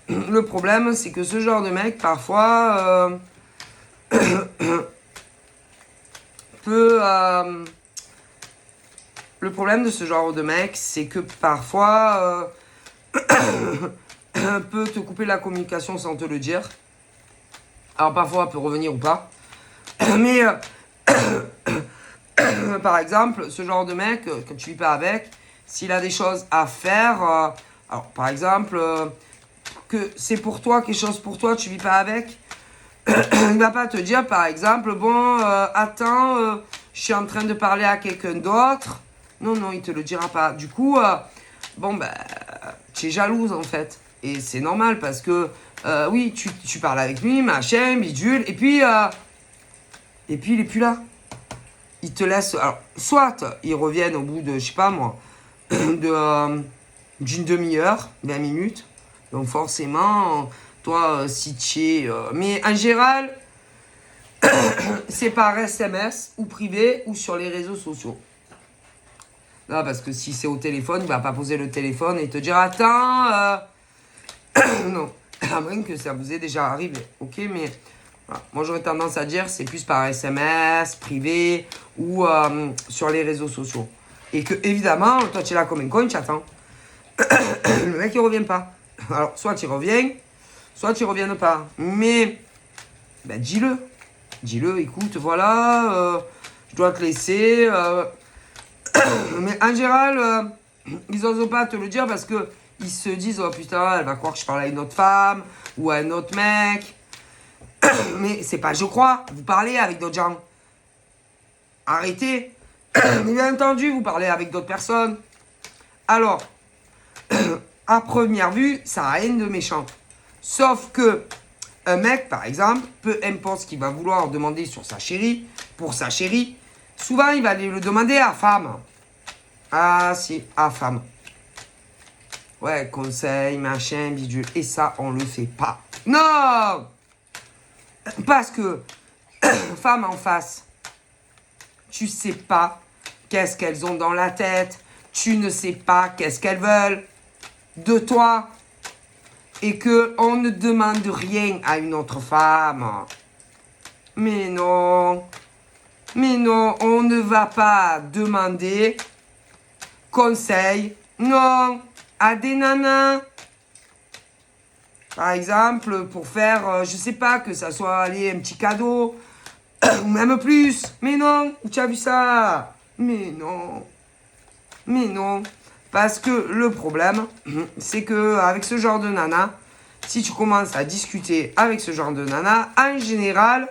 le problème, c'est que ce genre de mec, parfois, peut... le problème de ce genre de mec, c'est que parfois, peut te couper la communication sans te le dire. Alors parfois, elle peut revenir ou pas. Mais... par exemple, ce genre de mec, quand tu vis pas avec, s'il a des choses à faire, alors par exemple, que c'est pour toi, quelque chose pour toi, tu vis pas avec, il va pas te dire par exemple, bon, attends, je suis en train de parler à quelqu'un d'autre, Non, non, il te le dira pas. Du coup, bon, ben, tu es jalouse, en fait. Et c'est normal parce que, oui, tu parles avec lui, machin, bidule, et puis il est plus là. Il te laisse... Alors, soit ils reviennent au bout de, je sais pas moi, d'une demi-heure, 20 minutes. Donc forcément, toi, si tu es... mais en général, c'est par SMS ou privé ou sur les réseaux sociaux. Non, parce que si c'est au téléphone, il va pas poser le téléphone et te dire attends, non, à moins que ça vous est déjà arrivé. Ok, mais voilà. Moi j'aurais tendance à dire c'est plus par SMS, privé ou sur les réseaux sociaux. Et que évidemment, toi tu es là comme un con, tu attends. Le mec il revient pas. Alors soit tu reviens, soit tu reviens pas. Mais ben, dis-le. Dis-le, écoute, voilà, je dois te laisser. Mais en général, ils n'osent pas te le dire parce que ils se disent oh putain, elle va croire que je parle à une autre femme ou à un autre mec. Mais c'est pas je crois, vous parlez avec d'autres gens. Arrêtez. Mais bien entendu, vous parlez avec d'autres personnes. Alors, à première vue, ça n'a rien de méchant. Sauf que un mec, par exemple, peu importe ce qu'il va vouloir demander sur sa chérie, pour sa chérie, souvent il va aller le demander à femme. Ah si, à femme. Ouais, conseil, machin, bidule. Et ça, on le fait pas. Non! Parce que, femme en face, tu sais pas qu'est-ce qu'elles ont dans la tête. Tu ne sais pas qu'est-ce qu'elles veulent de toi. Et que on ne demande rien à une autre femme. Mais non. Mais non, on ne va pas demander conseil. Non. À des nanas. Par exemple, pour faire, je sais pas, que ça soit allez, un petit cadeau. Ou même plus. Mais non, où tu as vu ça? Mais non. Mais non. Parce que le problème, c'est que avec ce genre de nana, si tu commences à discuter avec ce genre de nana, en général,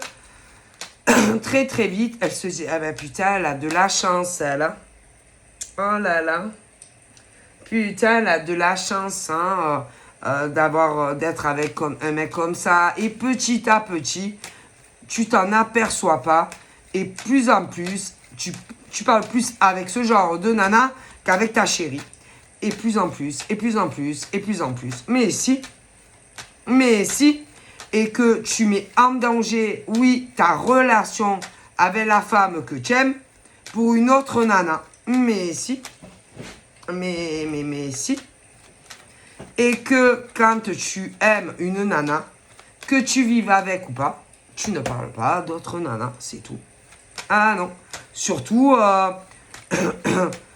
très très vite, elle se dit, ah ben putain, elle a de la chance, elle. Hein. Oh là là. Putain, elle a de la chance, hein, d'être avec un mec comme ça. Et petit à petit, tu t'en aperçois pas. Et plus en plus, tu parles plus avec ce genre de nana qu'avec ta chérie. Et plus en plus, et plus en plus, et plus en plus. Mais si, et que tu mets en danger, oui, ta relation avec la femme que tu aimes pour une autre nana. Mais si, mais si. Et que quand tu aimes une nana, que tu vives avec ou pas, tu ne parles pas d'autres nanas, c'est tout. Ah non. Surtout,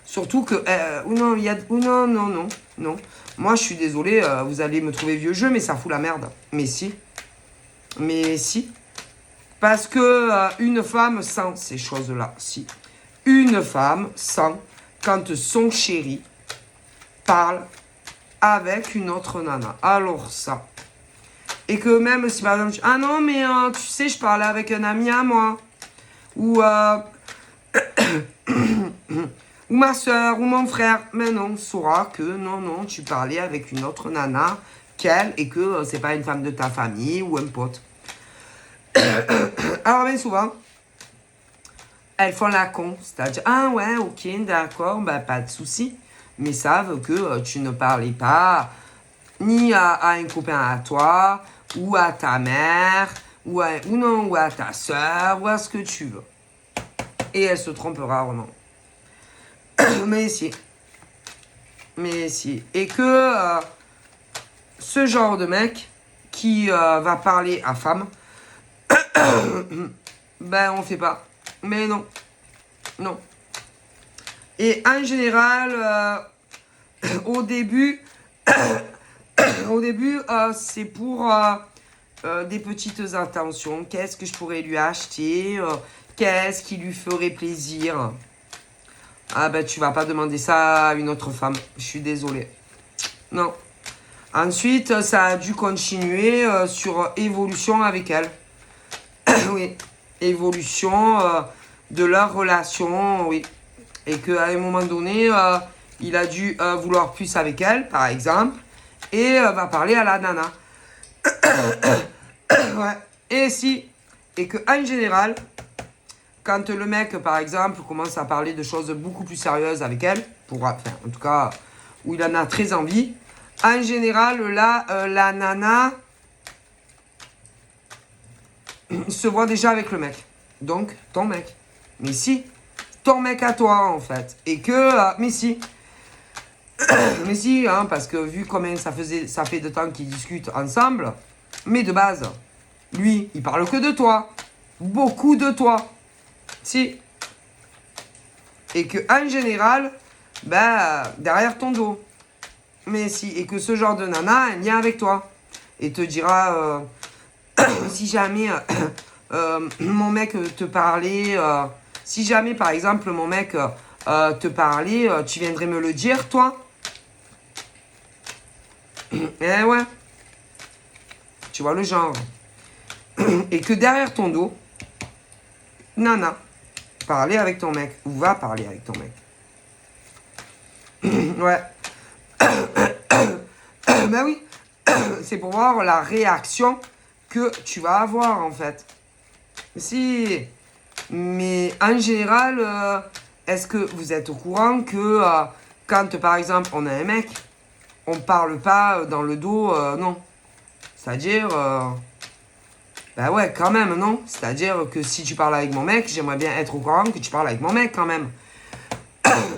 surtout que... non, il y a... non, non, non, non. Moi, je suis désolé, vous allez me trouver vieux jeu, mais ça fout la merde. Mais si. Mais si. Parce que une femme sent ces choses-là, si. Une femme sent quand son chéri parle avec une autre nana. Alors ça. Et que même si par exemple, ah non, mais tu sais, je parlais avec un ami à moi. Ou ou ma soeur, ou mon frère. Mais non, on saura que non, non, tu parlais avec une autre nana qu'elle et que c'est pas une femme de ta famille ou un pote. Alors bien souvent, elles font la con. C'est-à-dire, ah ouais, ok, d'accord, bah pas de souci. Mais savent que tu ne parlais pas ni à un copain à toi, ou à ta mère, ou non, ou à ta soeur, ou à ce que tu veux. Et elle se trompe rarement. Mais si. Mais si. Et que ce genre de mec qui va parler à femme, ben on fait pas. Mais non. Non. Et en général, au début, c'est pour des petites intentions. Qu'est-ce que je pourrais lui acheter? Qu'est-ce qui lui ferait plaisir? Ah ben tu vas pas demander ça à une autre femme. Je suis désolée. Non. Ensuite, ça a dû continuer sur évolution avec elle. Oui. Évolution de leur relation, oui. Et qu'à un moment donné, il a dû vouloir plus avec elle, par exemple, et va parler à la nana. Ouais. Et si, et que en général, quand le mec, par exemple, commence à parler de choses beaucoup plus sérieuses avec elle, enfin, en tout cas, où il en a très envie, en général, là, la nana se voit déjà avec le mec. Donc, ton mec. Mais si, ton mec à toi, en fait. Et que, mais si. Mais si, hein, parce que vu combien ça fait de temps qu'ils discutent ensemble, mais de base, lui, il parle que de toi. Beaucoup de toi. Si. Et que, en général, ben, derrière ton dos. Mais si, et que ce genre de nana a un lien avec toi. Et te dira, si jamais mon mec te parlait, si jamais par exemple mon mec te parlait, tu viendrais me le dire, toi? Eh ouais. Tu vois le genre. Et que derrière ton dos, nana, parler avec ton mec, ou va parler avec ton mec. Ouais. Ben oui. C'est pour voir la réaction que tu vas avoir, en fait. Si. Mais en général, est-ce que vous êtes au courant que quand, par exemple, on a un mec, on parle pas dans le dos, non. C'est-à-dire, bah ouais, quand même, non. C'est-à-dire que si tu parles avec mon mec, j'aimerais bien être au courant que tu parles avec mon mec, quand même.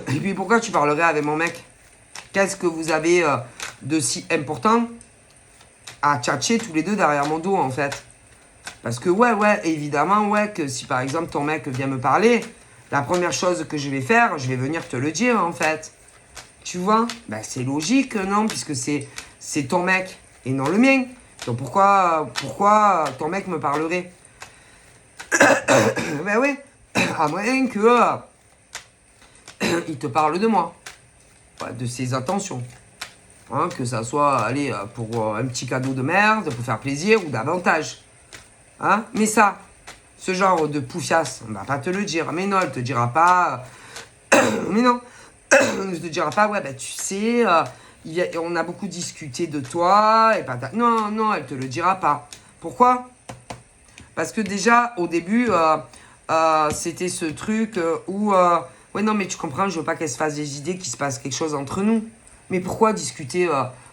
Et puis, pourquoi tu parlerais avec mon mec? Qu'est-ce que vous avez de si important à tchatcher tous les deux derrière mon dos, en fait? Parce que ouais, évidemment, ouais, que si par exemple ton mec vient me parler, la première chose que je vais faire, je vais venir te le dire, en fait. Tu vois? Ben c'est logique, non? Puisque c'est ton mec et non le mien. Donc pourquoi ton mec me parlerait? Ben oui, à moins que il te parle de moi. Ouais, de ses intentions. Hein, que ça soit, allez, pour un petit cadeau de merde, pour faire plaisir ou davantage. Hein? Mais ça, ce genre de poufiasse, on va pas te le dire. Mais non, elle te dira pas. Mais non, elle te dira pas, ouais, bah tu sais, on a beaucoup discuté de toi. Et pas non, non, elle te le dira pas. Pourquoi? Parce que déjà, au début, c'était ce truc où. Ouais, non, mais tu comprends, je veux pas qu'elle se fasse des idées qu'il se passe quelque chose entre nous. Mais pourquoi discuter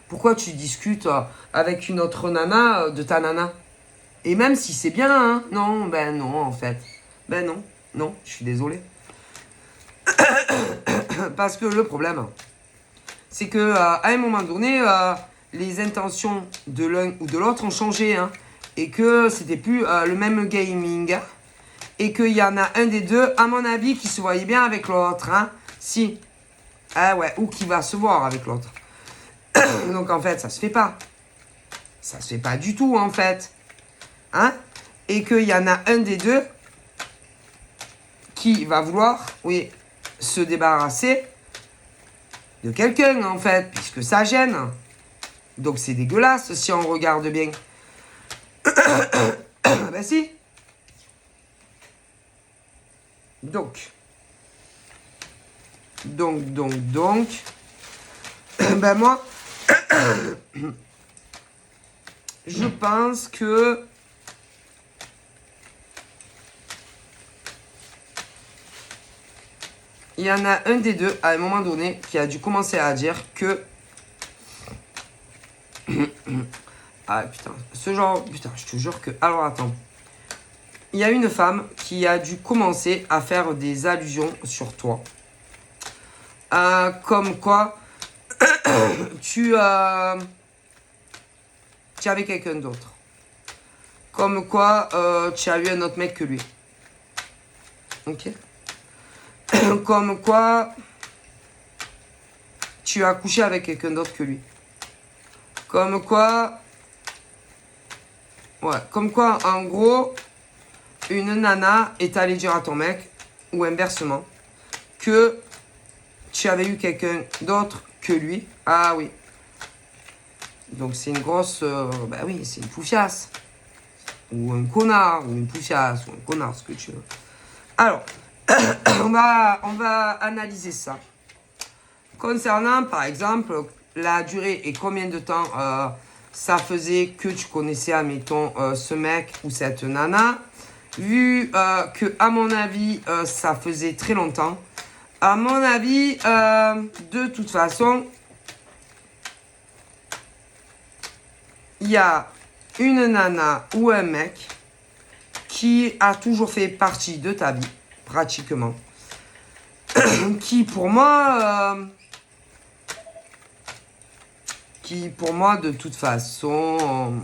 pourquoi tu discutes avec une autre nana de ta nana? Et même si c'est bien, hein. Non, ben non, en fait. Ben non, non, je suis désolé. Parce que le problème, c'est que à un moment donné, les intentions de l'un ou de l'autre ont changé, hein. Et que c'était plus le même gaming. Et qu'il y en a un des deux, à mon avis, qui se voyait bien avec l'autre, hein. Si. Ah ouais, ou qui va se voir avec l'autre. Donc en fait, ça se fait pas. Ça se fait pas du tout, en fait. Hein? Et qu'il y en a un des deux qui va vouloir, oui, se débarrasser de quelqu'un, en fait, puisque ça gêne. Donc c'est dégueulasse si on regarde bien. Ben si. Donc. Ben moi, je pense que il y en a un des deux, à un moment donné, qui a dû commencer à dire que... Ah putain, ce genre... Putain, je te jure que... Alors attends. Il y a une femme qui a dû commencer à faire des allusions sur toi. Comme quoi... tu avais quelqu'un d'autre. Comme quoi tu as eu un autre mec que lui. Ok? Comme quoi tu as couché avec quelqu'un d'autre que lui. Comme quoi... Ouais, comme quoi, en gros, une nana est allée dire à ton mec, ou inversement, que tu avais eu quelqu'un d'autre que lui. Ah oui. Donc c'est une grosse... bah oui, c'est une poufiasse. Ou un connard, ou une poufiasse, ou un connard, ce que tu veux. Alors, on va analyser ça. Concernant, par exemple, la durée et combien de temps ça faisait que tu connaissais, admettons, ce mec ou cette nana. Vu que, à mon avis, ça faisait très longtemps. À mon avis, de toute façon, il y a une nana ou un mec qui a toujours fait partie de ta vie, pratiquement. Qui pour moi, de toute façon,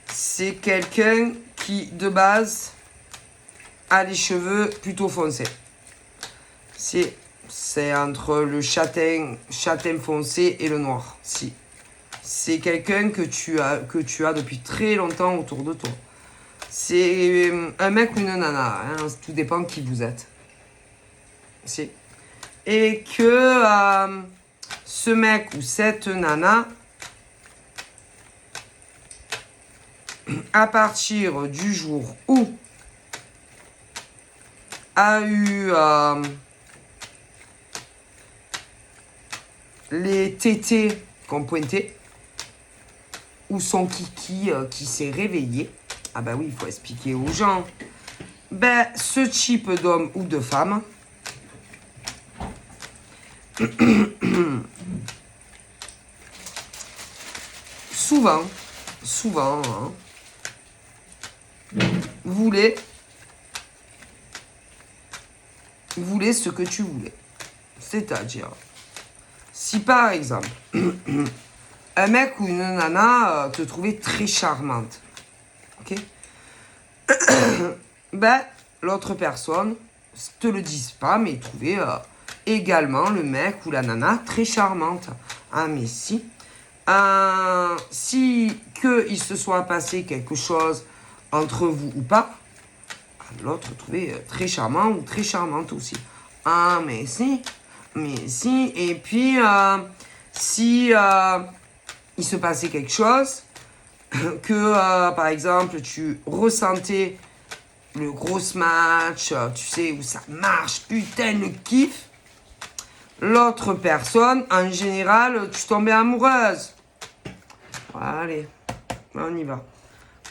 c'est quelqu'un qui, de base, a les cheveux plutôt foncés. C'est entre le châtain foncé et le noir. Si. C'est quelqu'un que tu as depuis très longtemps autour de toi. C'est un mec ou une nana, hein, tout dépend qui vous êtes. Si. Et que ce mec ou cette nana, à partir du jour où a eu les tétés qu'on pointait, ou son kiki qui s'est réveillé, ah bah oui, il faut expliquer aux gens, ben ce type d'homme ou de femme, souvent, hein, voulait ce que tu voulais. C'est-à-dire, si par exemple, un mec ou une nana te trouvait très charmante, ok, ben, l'autre personne, te le dise pas, mais trouvait également le mec ou la nana très charmante. Ah, mais si. Si qu'il se soit passé quelque chose entre vous ou pas, l'autre trouvait très charmant ou très charmante aussi. Ah, mais si. Et puis, si il se passait quelque chose, que par exemple, tu ressentais le gros match, tu sais, où ça marche, putain, le kiff, l'autre personne, en général, tu tombais amoureuse. Allez, on y va.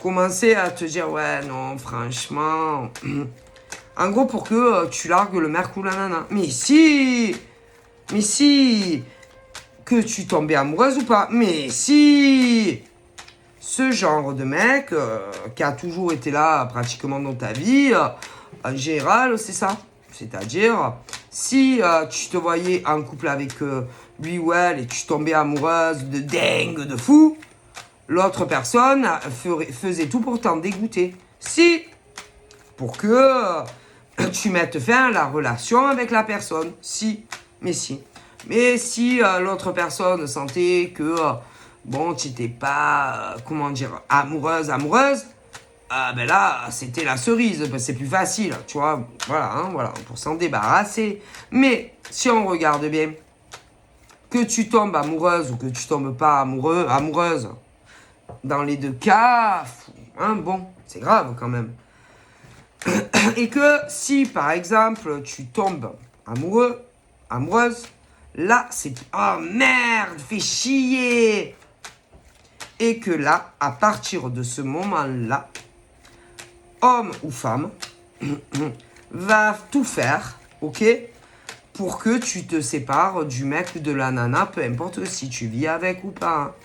Commencer à te dire, ouais, non, franchement. En gros, pour que tu largues le mec ou la nana. Mais si, que tu tombais amoureuse ou pas. Mais si, ce genre de mec qui a toujours été là pratiquement dans ta vie, en général, c'est ça. C'est-à-dire, si tu te voyais en couple avec lui ou elle et tu tombais amoureuse de dingue, de fou, l'autre personne faisait tout pour t'en dégoûter. Si, pour que tu mettes fin à la relation avec la personne. Si, mais si. Mais si l'autre personne sentait que, bon, tu n'étais pas, comment dire, amoureuse, ben là, c'était la cerise. Ben c'est plus facile, tu vois. Voilà, hein, voilà, pour s'en débarrasser. Mais si on regarde bien, que tu tombes amoureuse ou que tu tombes pas amoureuse, dans les deux cas, hein, bon, c'est grave quand même. Et que si, par exemple, tu tombes amoureuse, là, c'est... Oh merde, fais chier. Et que là, à partir de ce moment-là, homme ou femme, va tout faire, ok, pour que tu te sépares du mec ou de la nana, peu importe si tu vis avec ou pas.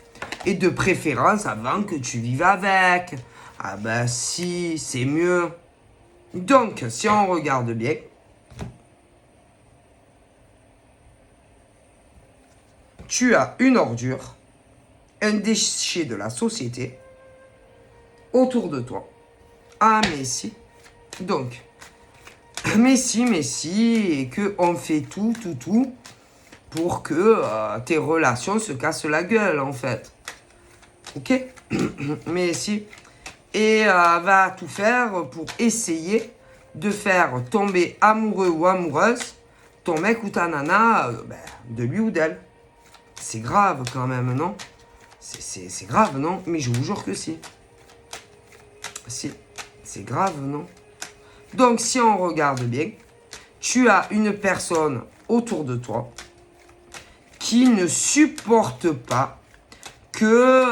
Et de préférence avant que tu vives avec. Ah ben si, c'est mieux. Donc, si on regarde bien, tu as une ordure, un déchet de la société autour de toi. Ah, mais si. Donc, mais si, et qu'on fait tout pour que tes relations se cassent la gueule, en fait. Ok? Mais si. Et va tout faire pour essayer de faire tomber amoureux ou amoureuse ton mec ou ta nana, de lui ou d'elle. C'est grave quand même, non? C'est grave, non? Mais je vous jure que si. Si. C'est grave, non? Donc, si on regarde bien, tu as une personne autour de toi qui ne supporte pas que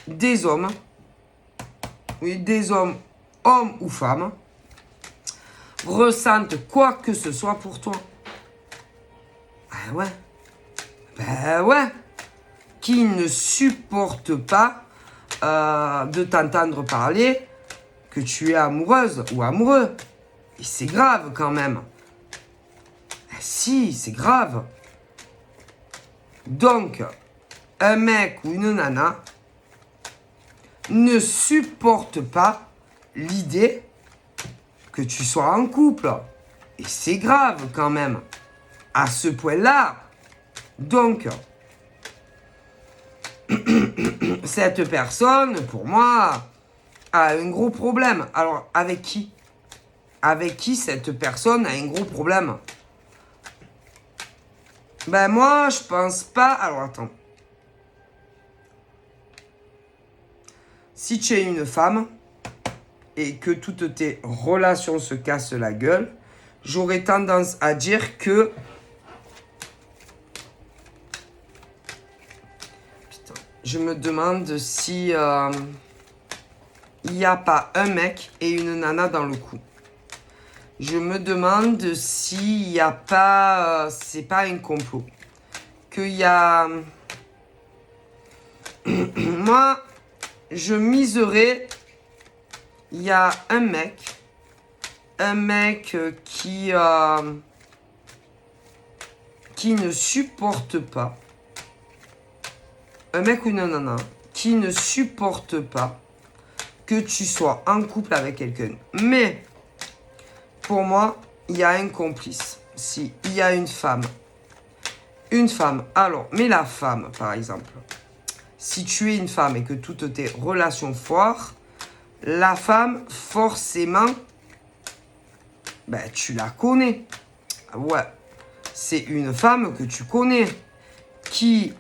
des hommes, oui, des hommes, hommes ou femmes, ressentent quoi que ce soit pour toi. Ah ouais. Ben ouais. Qui ne supporte pas de t'entendre parler que tu es amoureuse ou amoureux. Et c'est grave quand même. Ah si, c'est grave. Donc, un mec ou une nana ne supporte pas l'idée que tu sois en couple. Et c'est grave quand même. À ce point-là. Donc, cette personne, pour moi, a un gros problème. Alors, avec qui? Avec qui cette personne a un gros problème? Ben moi, je pense pas... Alors, attends. Si tu es une femme et que toutes tes relations se cassent la gueule, j'aurais tendance à dire que... Putain, je me demande si il n'y a pas un mec et une nana dans le coup. Je me demande s'il n'y a pas... c'est pas un complot. Qu'il y a... Moi, je miserais... Il y a un mec qui ne supporte pas, un mec ou une nana, qui ne supporte pas que tu sois en couple avec quelqu'un. Mais, pour moi, il y a un complice. Si, il y a une femme. Une femme. Alors, mais la femme, par exemple, si tu es une femme et que toutes tes relations foirent, la femme, forcément, ben, tu la connais. Ouais, c'est une femme que tu connais, qui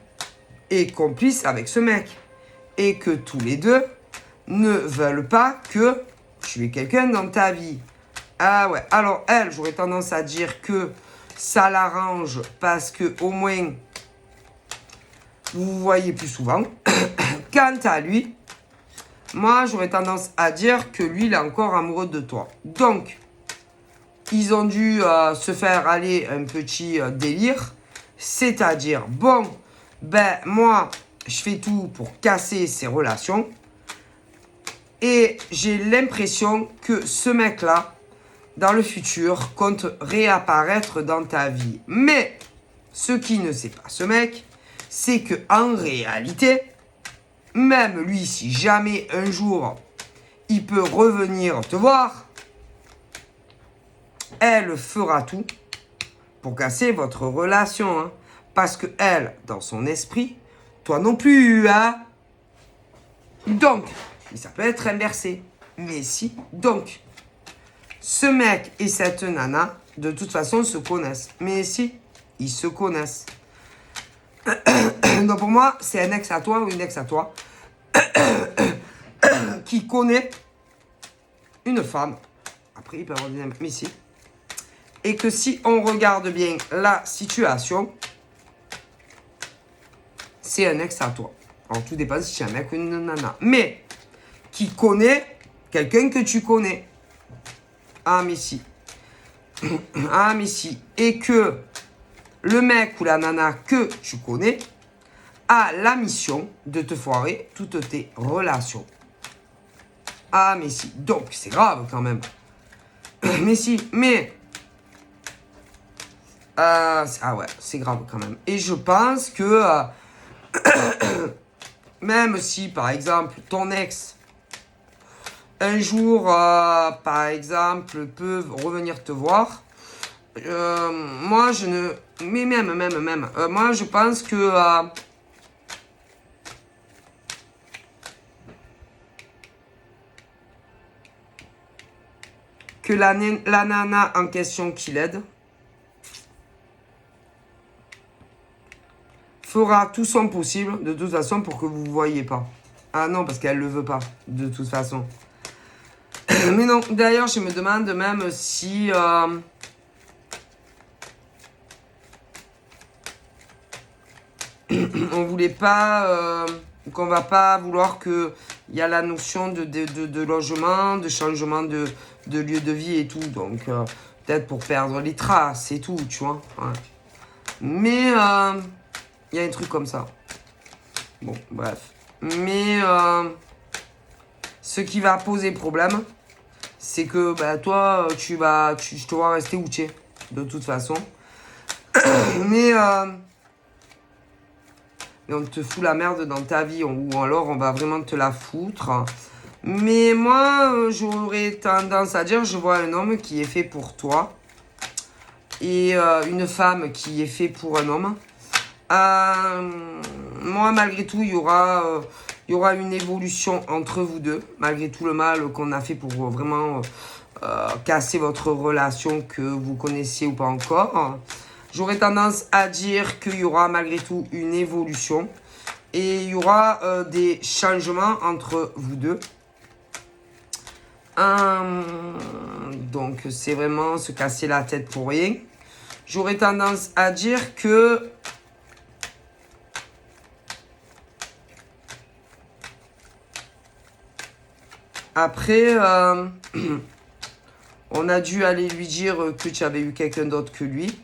est complice avec ce mec. Et que tous les deux ne veulent pas que tu aies quelqu'un dans ta vie. Ah ouais, alors elle, j'aurais tendance à dire que ça l'arrange parce que au moins, vous vous voyez plus souvent. Quant à lui... Moi, j'aurais tendance à dire que lui, il est encore amoureux de toi. Donc, ils ont dû se faire aller un petit délire. C'est-à-dire, bon, ben, moi, je fais tout pour casser ces relations. Et j'ai l'impression que ce mec-là, dans le futur, compte réapparaître dans ta vie. Mais, ce qui ne sait pas ce mec, c'est que en réalité... Même lui, si jamais un jour, il peut revenir te voir, elle fera tout pour casser votre relation. Hein. Parce que elle, dans son esprit, toi non plus. Hein. Donc, ça peut être inversé. Mais si, donc, ce mec et cette nana, de toute façon, se connaissent. Mais si, ils se connaissent. Donc pour moi, c'est un ex à toi ou une ex à toi qui connaît une femme. Après, il peut avoir des amis, mais si. Et que si on regarde bien la situation, c'est un ex à toi. Alors tout dépend si c'est un mec ou une nana. Mais qui connaît quelqu'un que tu connais. Ah mais si. Ah mais si. Et que le mec ou la nana que tu connais a la mission de te foirer toutes tes relations. Ah mais si. Donc c'est grave quand même. Mais si. Mais... ah ouais, c'est grave quand même. Et je pense que... même si, par exemple, ton ex, un jour, par exemple, peut revenir te voir, moi, je ne... Mais même, moi, je pense que... que la nana en question qui l'aide fera tout son possible, de toute façon, pour que vous ne voyez pas. Ah non, parce qu'elle ne le veut pas, de toute façon. Mais non, d'ailleurs, je me demande même si... on voulait pas... qu'on va pas vouloir que... Il y a la notion de logement, de changement de lieu de vie et tout. Donc, peut-être pour perdre les traces et tout, tu vois. Ouais. Mais, il y a un truc comme ça. Bon, bref. Mais, ce qui va poser problème, c'est que bah, toi, tu te vois rester où tu es, de toute façon. Mais on te fout la merde dans ta vie, ou alors on va vraiment te la foutre. Mais moi, j'aurais tendance à dire, je vois un homme qui est fait pour toi, et une femme qui est fait pour un homme. Moi, malgré tout, il y aura une évolution entre vous deux, malgré tout le mal qu'on a fait pour vraiment casser votre relation que vous connaissiez ou pas encore. J'aurais tendance à dire qu'il y aura malgré tout une évolution et il y aura des changements entre vous deux. Donc, c'est vraiment se casser la tête pour rien. J'aurais tendance à dire que après, on a dû aller lui dire que tu avais eu quelqu'un d'autre que lui.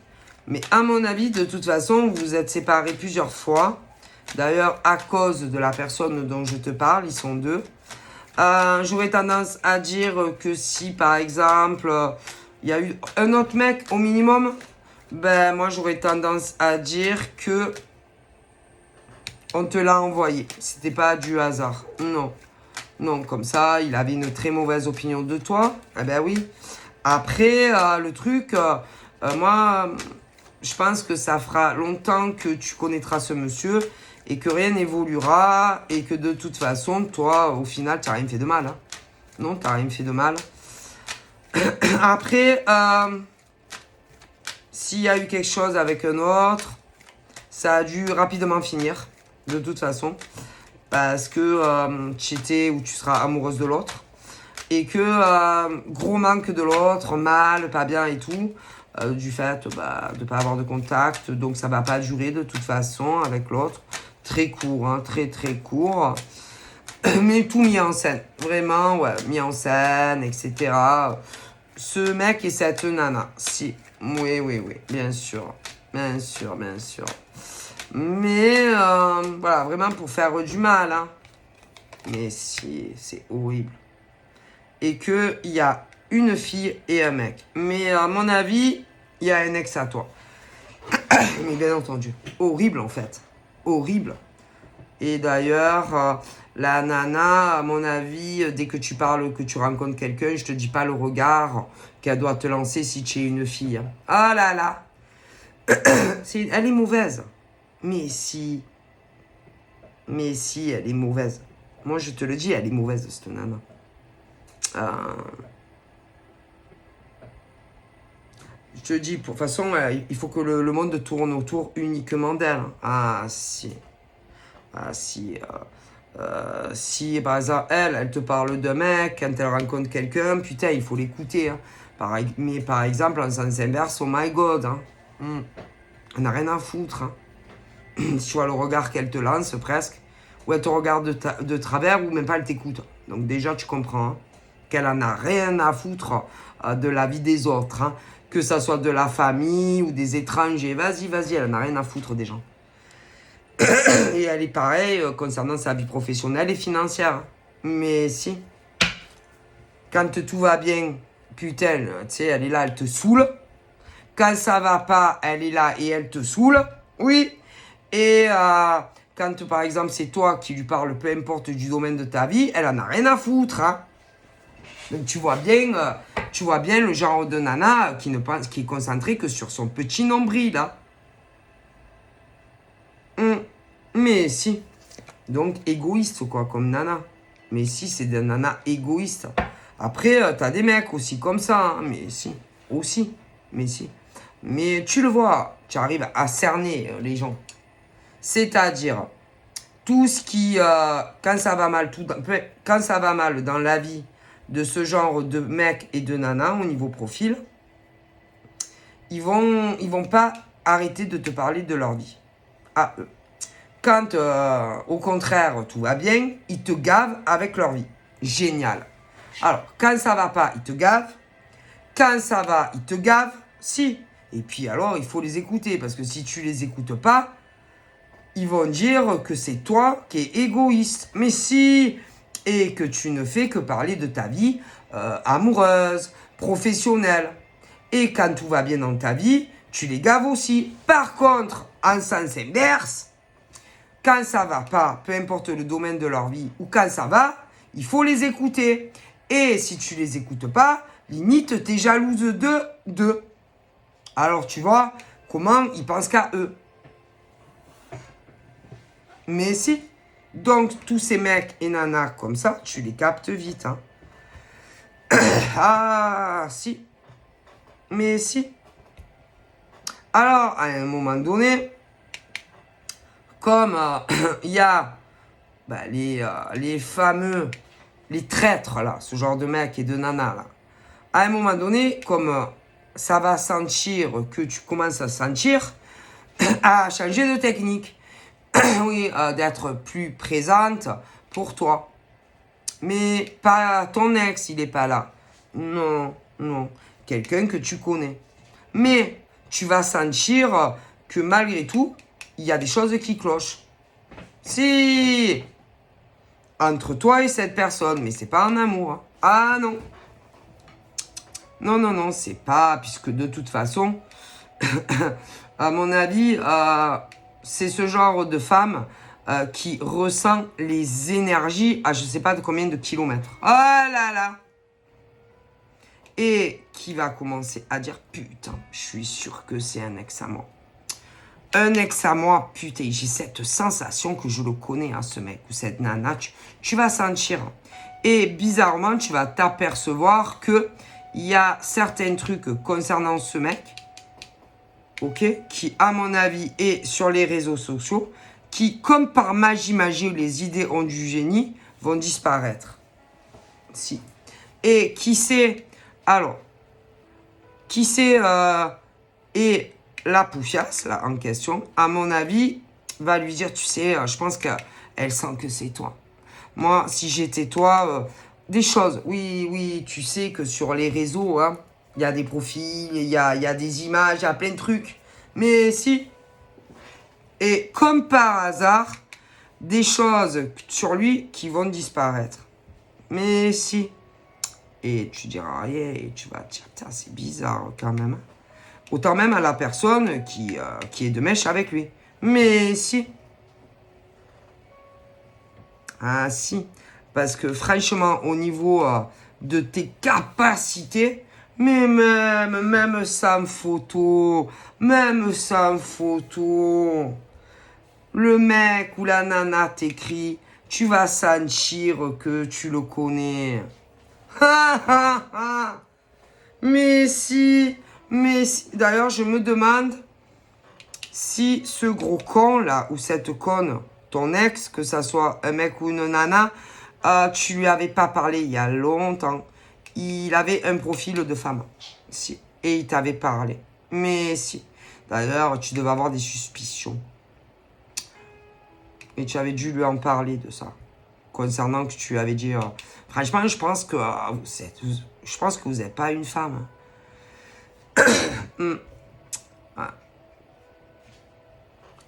Mais à mon avis, de toute façon, vous vous êtes séparés plusieurs fois. D'ailleurs, à cause de la personne dont je te parle, ils sont deux. J'aurais tendance à dire que si, par exemple, il y a eu un autre mec au minimum, ben moi, j'aurais tendance à dire que on te l'a envoyé. C'était pas du hasard. Non. Non, comme ça, il avait une très mauvaise opinion de toi. Eh ben oui. Après, le truc, moi, je pense que ça fera longtemps que tu connaîtras ce monsieur et que rien n'évoluera et que de toute façon, toi, au final, tu n'as rien fait de mal. Hein. Non, tu n'as rien fait de mal. Après, s'il y a eu quelque chose avec un autre, ça a dû rapidement finir, de toute façon. Parce que tu étais ou tu seras amoureuse de l'autre. Et que gros manque de l'autre, mal, pas bien et tout. Du fait de ne pas avoir de contact. Donc ça va pas durer de toute façon avec l'autre. Très court, hein, très très court. Mais tout mis en scène. Vraiment, ouais, mis en scène, etc. Ce mec et cette nana. Si. Oui, oui, oui. Bien sûr. Bien sûr, bien sûr. Mais voilà, vraiment pour faire du mal. Hein. Mais si, c'est horrible. Et qu'il y a une fille et un mec. Mais à mon avis, il y a un ex à toi. Mais bien entendu. Horrible en fait. Horrible. Et d'ailleurs, la nana, à mon avis, dès que tu parles, que tu rencontres quelqu'un, je te dis pas le regard qu'elle doit te lancer si tu es une fille. Ah là là. Elle est mauvaise. Mais si, elle est mauvaise. Moi, je te le dis, elle est mauvaise, cette nana. Je te dis, pour toute façon, il faut que le monde tourne autour uniquement d'elle. Ah, si. Ah, si. Si, par exemple, elle te parle d'un mec, quand elle rencontre quelqu'un, putain, il faut l'écouter. Hein. Mais par exemple, en sens inverse, oh my god. Hein. Elle n'a rien à foutre. Hein. Tu vois le regard qu'elle te lance, presque. Ou elle te regarde de travers, ou même pas elle t'écoute. Donc déjà, tu comprends hein, qu'elle en a rien à foutre de la vie des autres. Hein. Que ça soit de la famille ou des étrangers. Vas-y, elle en a rien à foutre des gens. Et elle est pareille concernant sa vie professionnelle et financière. Mais si. Quand tout va bien, putain, tu sais, elle est là, elle te saoule. Quand ça va pas, elle est là et elle te saoule. Oui. Et quand, par exemple, c'est toi qui lui parles, peu importe du domaine de ta vie, elle en a rien à foutre. Hein. Donc tu vois bien le genre de nana qui est concentrée que sur son petit nombril. Hein. Mais si. Donc égoïste quoi, comme nana. Mais si, c'est des nanas égoïstes. Après, t'as des mecs aussi comme ça. Hein. Mais si. Aussi. Mais si. Mais tu le vois, tu arrives à cerner les gens. C'est-à-dire, tout ce qui... quand ça va mal dans la vie, de ce genre de mec et de nana au niveau profil, ils vont pas arrêter de te parler de leur vie à eux. Quand, au contraire, tout va bien, ils te gavent avec leur vie. Génial. Alors, quand ça va pas, ils te gavent. Quand ça va, ils te gavent. Si. Et puis alors, il faut les écouter. Parce que si tu les écoutes pas, ils vont dire que c'est toi qui es égoïste. Mais si. Et que tu ne fais que parler de ta vie amoureuse, professionnelle. Et quand tout va bien dans ta vie, tu les gaves aussi. Par contre, en sens inverse, quand ça va pas, peu importe le domaine de leur vie, ou quand ça va, il faut les écouter. Et si tu les écoutes pas, limite, t'es jalouse d'eux. Alors tu vois comment ils pensent qu'à eux. Mais si. Donc tous ces mecs et nanas comme ça, tu les captes vite. Hein. Ah si. Mais si. Alors à un moment donné, comme il y a les fameux, les traîtres là, ce genre de mecs et de nanas là, à un moment donné, comme ça va sentir que tu commences à sentir, à changer de technique. Oui, d'être plus présente pour toi. Mais pas ton ex, il n'est pas là. Non, non. Quelqu'un que tu connais. Mais tu vas sentir que malgré tout, il y a des choses qui clochent. Si, entre toi et cette personne, mais c'est pas un amour. Hein. Ah non. Non, non, non, c'est pas, puisque de toute façon, à mon avis, c'est ce genre de femme qui ressent les énergies à je sais pas de combien de kilomètres. Oh là là. Et qui va commencer à dire putain, je suis sûr que c'est un ex à moi. Un ex à moi, putain, j'ai cette sensation que je le connais, hein, ce mec ou cette nana. Tu vas sentir. Et bizarrement, tu vas t'apercevoir que il y a certains trucs concernant ce mec, ok, qui, à mon avis, est sur les réseaux sociaux, qui, comme par magie, les idées ont du génie, vont disparaître. Si. Et qui sait, alors, qui sait, et la poufiasse, là, en question, à mon avis, va lui dire, tu sais, je pense qu'elle sent que c'est toi. Moi, si j'étais toi, des choses, oui, tu sais que sur les réseaux, hein, il y a des profils, il y a des images, il y a plein de trucs. Mais si. Et comme par hasard, des choses sur lui qui vont disparaître. Mais si. Et tu diras rien et tu vas te dire, putain, c'est bizarre quand même. Autant même à la personne qui est de mèche avec lui. Mais si. Ah si. Parce que franchement, au niveau de tes capacités, mais même sans photo, le mec ou la nana t'écrit, tu vas sentir que tu le connais. Mais si. D'ailleurs, je me demande si ce gros con là, ou cette conne, ton ex, que ça soit un mec ou une nana, tu lui avais pas parlé il y a longtemps. Il avait un profil de femme. Si. Et il t'avait parlé. Mais si. D'ailleurs, tu devais avoir des suspicions. Et tu avais dû lui en parler de ça. Concernant que tu avais dit... franchement, je pense que vous n'êtes pas une femme.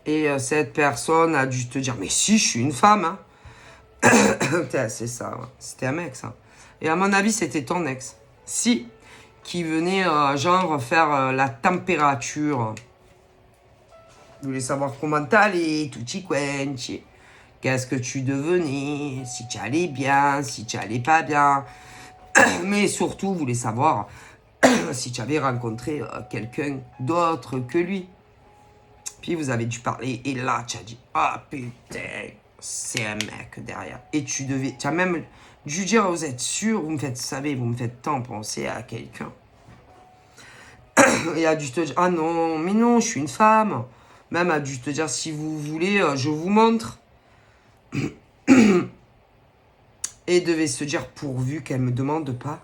Et cette personne a dû te dire, mais si, je suis une femme. Hein. C'est ça, ouais. C'était un mec, ça. Et à mon avis, c'était ton ex. Si, qui venait, genre, faire la température. Il voulait savoir comment t'allais, tutti quanti. Qu'est-ce que tu devenais, si tu allais bien, si tu allais pas bien. Mais surtout, voulait savoir si tu avais rencontré quelqu'un d'autre que lui. Puis vous avez dû parler et là, tu as dit, ah putain, c'est un mec derrière. Et tu as même dû dire, vous êtes sûr, vous me faites tant penser à quelqu'un. Et a dû te dire, ah non, mais non, je suis une femme. Même a dû te dire, si vous voulez, je vous montre. Et devait se dire, pourvu qu'elle me demande pas,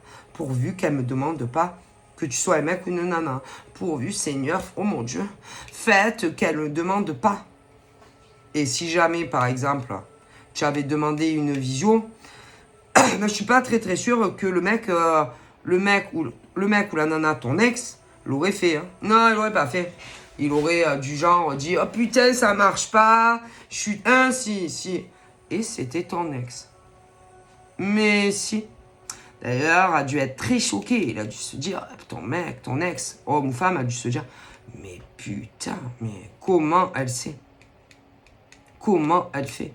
que tu sois un mec ou une nana. Pourvu, Seigneur, oh mon Dieu, faites qu'elle me demande pas. Et si jamais, par exemple, tu avais demandé une visio, ben, je suis pas très sûr que le mec ou la nana, ton ex, l'aurait fait. Hein. Non, il l'aurait pas fait. Il aurait du genre dit, oh putain, ça marche pas, je suis si. Et c'était ton ex. Mais si. D'ailleurs, a dû être très choqué. Il a dû se dire, ton mec, ton ex, homme ou femme, a dû se dire, mais putain, mais comment elle sait? Comment elle fait?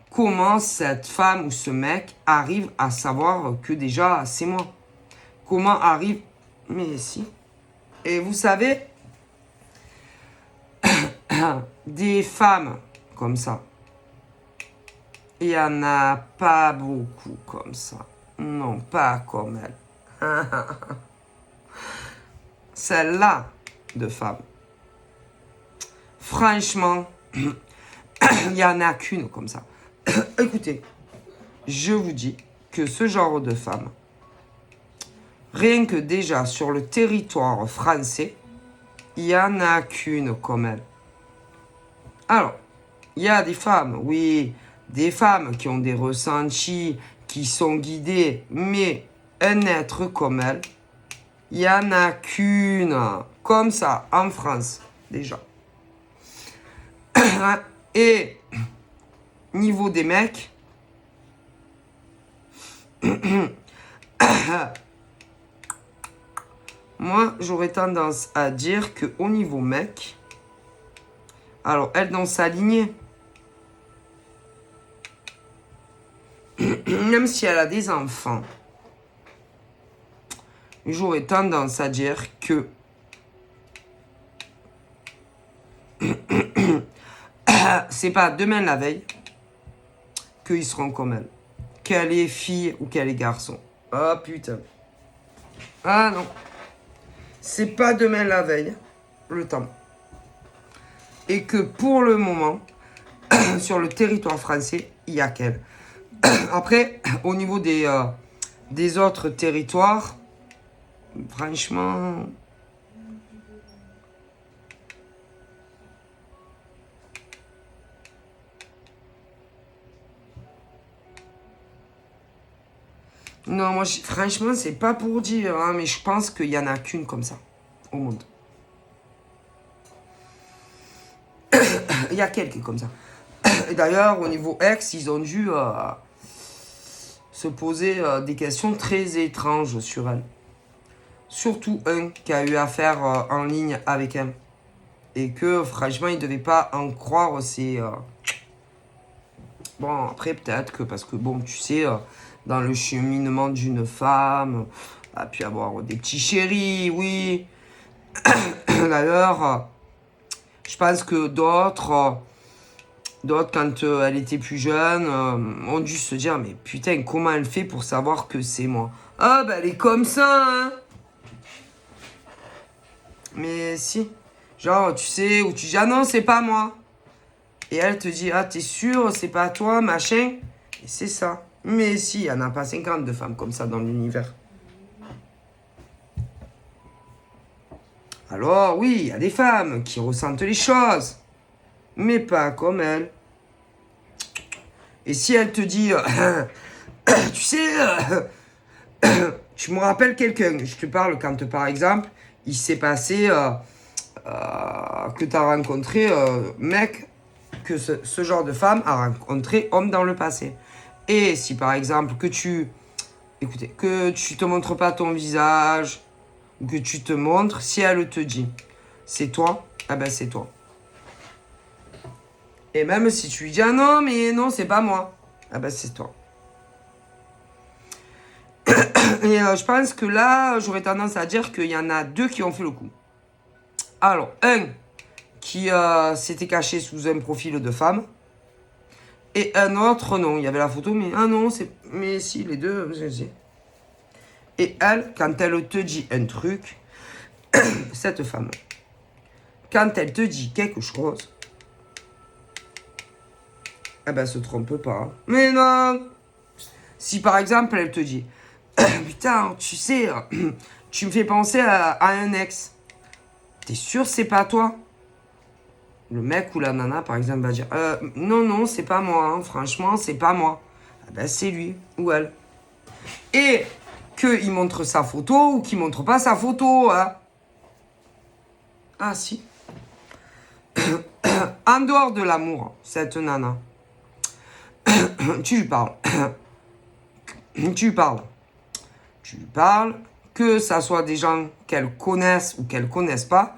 Comment cette femme ou ce mec arrive à savoir que déjà c'est moi? Comment arrive? Mais si. Et vous savez, des femmes comme ça, il n'y en a pas beaucoup comme ça. Non, pas comme elle. Celle-là de femme. Franchement, il n'y en a qu'une comme ça. Écoutez, je vous dis que ce genre de femme, rien que déjà sur le territoire français, il n'y en a qu'une comme elle. Alors, il y a des femmes, oui, des femmes qui ont des ressentis, qui sont guidées, mais un être comme elle, il n'y en a qu'une, comme ça, en France, déjà. Et, niveau des mecs, moi, j'aurais tendance à dire qu'au niveau mec, alors, elle, dans sa lignée, même si elle a des enfants, j'aurais tendance à dire que c'est pas demain la veille qu'ils seront comme elle. Qu'elle est fille ou qu'elle est garçon. Ah putain. Ah non. C'est pas demain la veille, le temps. Et que pour le moment, sur le territoire français, il y a qu'elle. Après, au niveau des autres territoires, franchement... Non, moi, franchement, c'est pas pour dire, hein, mais je pense qu'il y en a qu'une comme ça, au monde. Il y a quelques comme ça. Et d'ailleurs, au niveau ex, ils ont dû se poser des questions très étranges sur elle. Surtout un qui a eu affaire en ligne avec elle. Et que, franchement, il ne devait pas en croire. Bon, après, peut-être que, parce que, bon, tu sais, dans le cheminement d'une femme, a pu avoir des petits chéris, oui. D'ailleurs, je pense que d'autres, quand elle était plus jeune, ont dû se dire, mais putain, comment elle fait pour savoir que c'est moi? Ah, ben, elle est comme ça, hein. Mais si. Genre, tu sais, où tu dis, ah non, c'est pas moi. Et elle te dit, ah, t'es sûr, c'est pas toi, machin. Et c'est ça. Mais si, il n'y en a pas 50 de femmes comme ça dans l'univers. Alors, oui, il y a des femmes qui ressentent les choses. Mais pas comme elle. Et si elle te dit, tu sais, tu me rappelles quelqu'un. Je te parle quand, par exemple, il s'est passé que tu as rencontré mec, que ce genre de femme a rencontré homme dans le passé. Et si, par exemple, que tu te montres pas ton visage, ou que tu te montres, si elle te dit, c'est toi, eh ben c'est toi. Et même si tu lui dis, ah non, mais non, c'est pas moi, eh ben c'est toi. Et je pense que là, j'aurais tendance à dire qu'il y en a deux qui ont fait le coup. Alors, un qui s'était caché sous un profil de femme. Et un autre, non. Il y avait la photo, mais ah non, c'est... Mais si, les deux, Et elle, quand elle te dit un truc, cette femme, quand elle te dit quelque chose, eh ben, se trompe pas. Mais non, Si par exemple, elle te dit, putain, tu sais, tu me fais penser à un ex. T'es sûr c'est pas toi? Le mec ou la nana, par exemple, va dire, non, non, c'est pas moi, hein, franchement, c'est pas moi. Ah ben, c'est lui ou elle. Et qu'il montre sa photo ou qu'il montre pas sa photo. Hein. Ah si. En dehors de l'amour, cette nana, tu lui parles. Tu lui parles. Tu lui parles, que ça soit des gens qu'elle connaisse ou qu'elle connaisse pas.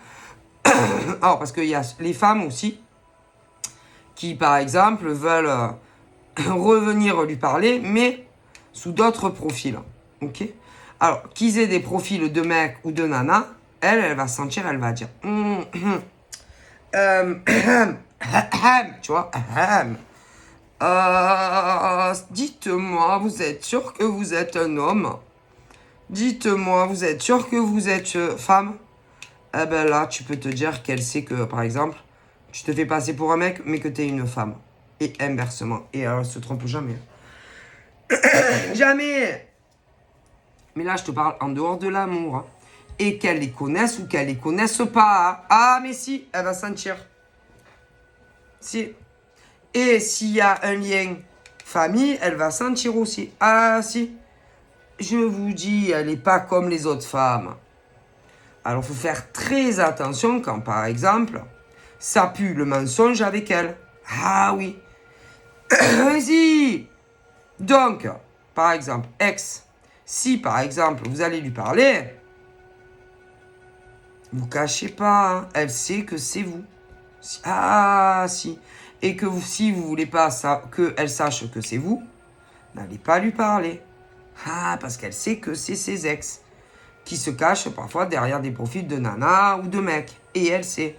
Alors, parce qu'il y a les femmes aussi, qui par exemple veulent revenir lui parler, mais sous d'autres profils. Ok? Alors, qu'ils aient des profils de mec ou de nana, elle va sentir, elle va dire. Tu vois? Dites-moi, vous êtes sûr que vous êtes un homme? Dites-moi, vous êtes sûr que vous êtes femme? Eh ben là, tu peux te dire qu'elle sait que, par exemple, tu te fais passer pour un mec, mais que t'es une femme. Et inversement. Et elle se trompe jamais. Jamais! Mais là, je te parle en dehors de l'amour. Hein. Et qu'elle les connaisse ou qu'elle les connaisse pas. Hein. Ah, mais si, elle va sentir. Si. Et s'il y a un lien famille, elle va sentir aussi. Ah, si. Je vous dis, elle n'est pas comme les autres femmes. Alors, il faut faire très attention quand, par exemple, ça pue le mensonge avec elle. Ah oui. Si. Donc, par exemple, ex, si par exemple vous allez lui parler, vous cachez pas, hein, elle sait que c'est vous. Ah si. Et que si vous voulez pas qu'elle sache que c'est vous, n'allez pas lui parler. Ah, parce qu'elle sait que c'est ses ex, qui se cachent parfois derrière des profils de nana ou de mec. Et elle sait.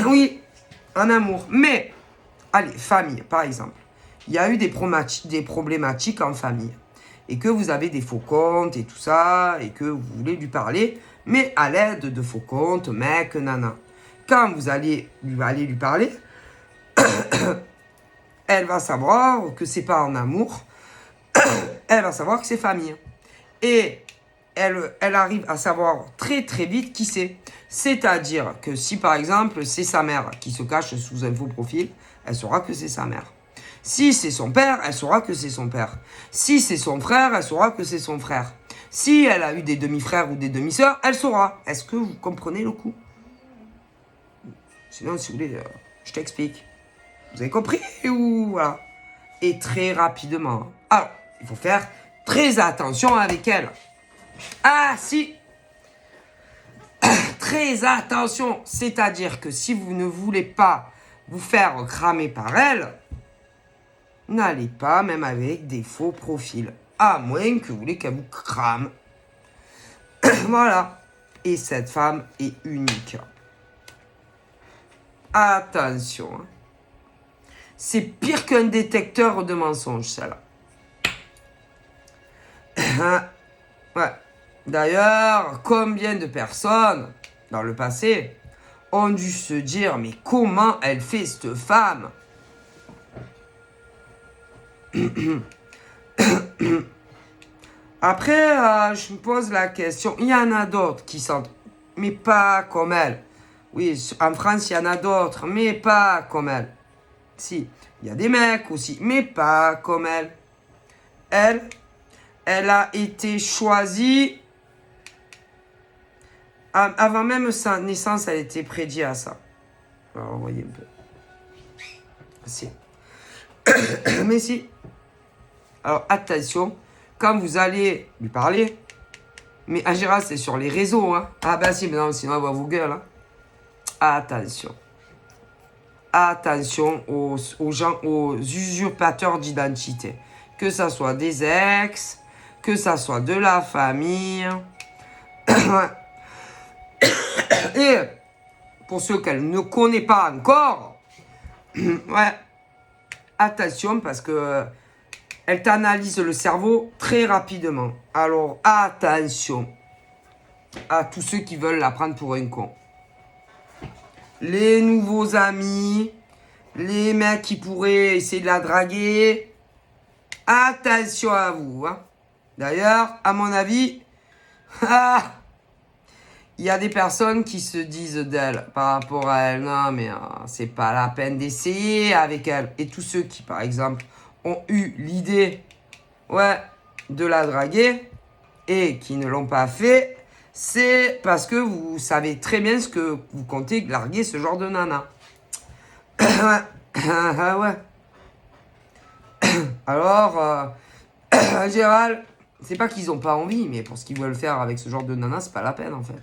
Oui, en amour. Mais, allez, famille, par exemple. Il y a eu des problématiques en famille. Et que vous avez des faux comptes et tout ça, et que vous voulez lui parler, mais à l'aide de faux comptes, mec, nana. Quand vous allez lui parler, elle va savoir que c'est pas en amour, elle va savoir que c'est famille. Et elle arrive à savoir très très vite qui c'est. C'est-à-dire que si par exemple c'est sa mère qui se cache sous un faux profil, elle saura que c'est sa mère. Si c'est son père, elle saura que c'est son père. Si c'est son frère, elle saura que c'est son frère. Si elle a eu des demi-frères ou des demi-sœurs, elle saura. Est-ce que vous comprenez le coup? Sinon, si vous voulez, je t'explique. Vous avez compris ou voilà? Et très rapidement. Alors, il faut faire très attention avec elle. Ah, si. Très attention. C'est-à-dire que si vous ne voulez pas vous faire cramer par elle, n'allez pas même avec des faux profils. À moins que vous voulez qu'elle vous crame. Voilà. Et cette femme est unique. Attention. Hein. C'est pire qu'un détecteur de mensonges, celle-là. Ouais. D'ailleurs, combien de personnes, dans le passé, ont dû se dire, mais comment elle fait cette femme? Après, je me pose la question, il y en a d'autres qui sentent, mais pas comme elle. Oui, en France, il y en a d'autres, mais pas comme elle. Si, il y a des mecs aussi, mais pas comme elle. Elle a été choisie. Avant même sa naissance, elle était prédite à ça. Alors, voyez un peu. Si. Mais si. Alors, attention, quand vous allez lui parler, mais en général, c'est sur les réseaux. Hein. Ah ben si, mais non, sinon, elle va vous gueule. Hein. Attention. Attention aux gens, aux usurpateurs d'identité. Que ça soit des ex, que ça soit de la famille. Et pour ceux qu'elle ne connaît pas encore, ouais, attention parce que elle t'analyse le cerveau très rapidement. Alors attention à tous ceux qui veulent la prendre pour un con. Les nouveaux amis, les mecs qui pourraient essayer de la draguer. Attention à vous. Hein. D'ailleurs, à mon avis, il y a des personnes qui se disent d'elle par rapport à elle. Non, mais c'est pas la peine d'essayer avec elle. Et tous ceux qui, par exemple, ont eu l'idée de la draguer et qui ne l'ont pas fait, c'est parce que vous savez très bien ce que vous comptez larguer ce genre de nana. Ouais. Alors, Gérald, c'est pas qu'ils ont pas envie, mais pour ce qu'ils veulent faire avec ce genre de nana, c'est pas la peine en fait.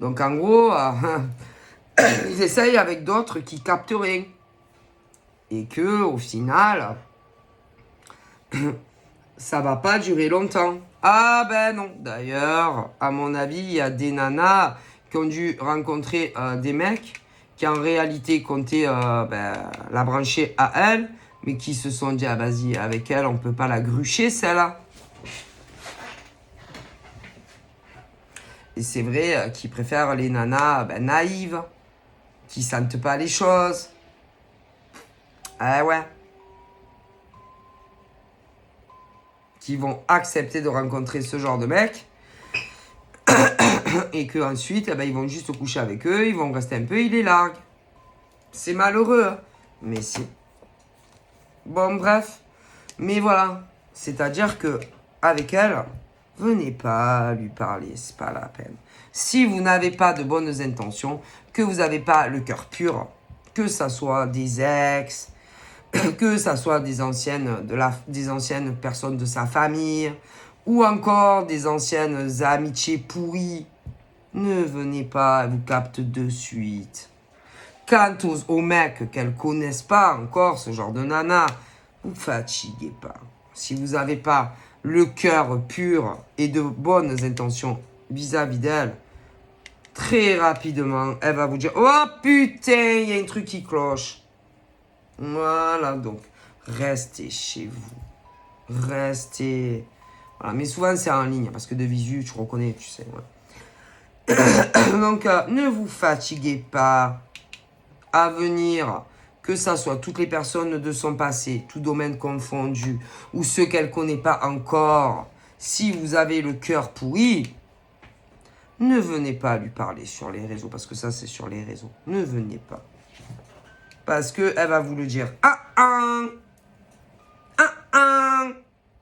Donc en gros, ils essayent avec d'autres qui captent rien. Et que au final, ça va pas durer longtemps. Ah ben non. D'ailleurs, à mon avis, il y a des nanas qui ont dû rencontrer des mecs qui en réalité comptaient la brancher à elle, mais qui se sont dit, ah vas-y, avec elle, on peut pas la grucher celle-là. Et c'est vrai qu'ils préfèrent les nanas naïves, qui sentent pas les choses. Ah ouais. Qui vont accepter de rencontrer ce genre de mec. Et qu'ensuite, ils vont juste coucher avec eux, ils vont rester un peu, ils les larguent. C'est malheureux, hein. Mais si. Bon, bref. Mais voilà. C'est-à-dire que, avec elle, venez pas lui parler, c'est pas la peine. Si vous n'avez pas de bonnes intentions, que vous n'avez pas le cœur pur, que ça soit des ex, que ça soit des anciennes personnes de sa famille, ou encore des anciennes amitiés pourries, ne venez pas, elle vous capte de suite. Quant aux mecs qu'elles connaissent pas encore, ce genre de nana, vous fatiguez pas. Si vous n'avez pas le cœur pur et de bonnes intentions vis-à-vis d'elle, très rapidement, elle va vous dire « Oh putain, il y a un truc qui cloche !» Voilà, donc, restez chez vous. Restez... Voilà, mais souvent, c'est en ligne, parce que de visu, tu reconnais, tu sais. Ouais. Donc, ne vous fatiguez pas à venir, que ça soit toutes les personnes de son passé, tout domaine confondu, ou ceux qu'elle ne connaît pas encore. Si vous avez le cœur pourri, ne venez pas lui parler sur les réseaux, parce que ça, c'est sur les réseaux. Ne venez pas. Parce qu'elle va vous le dire.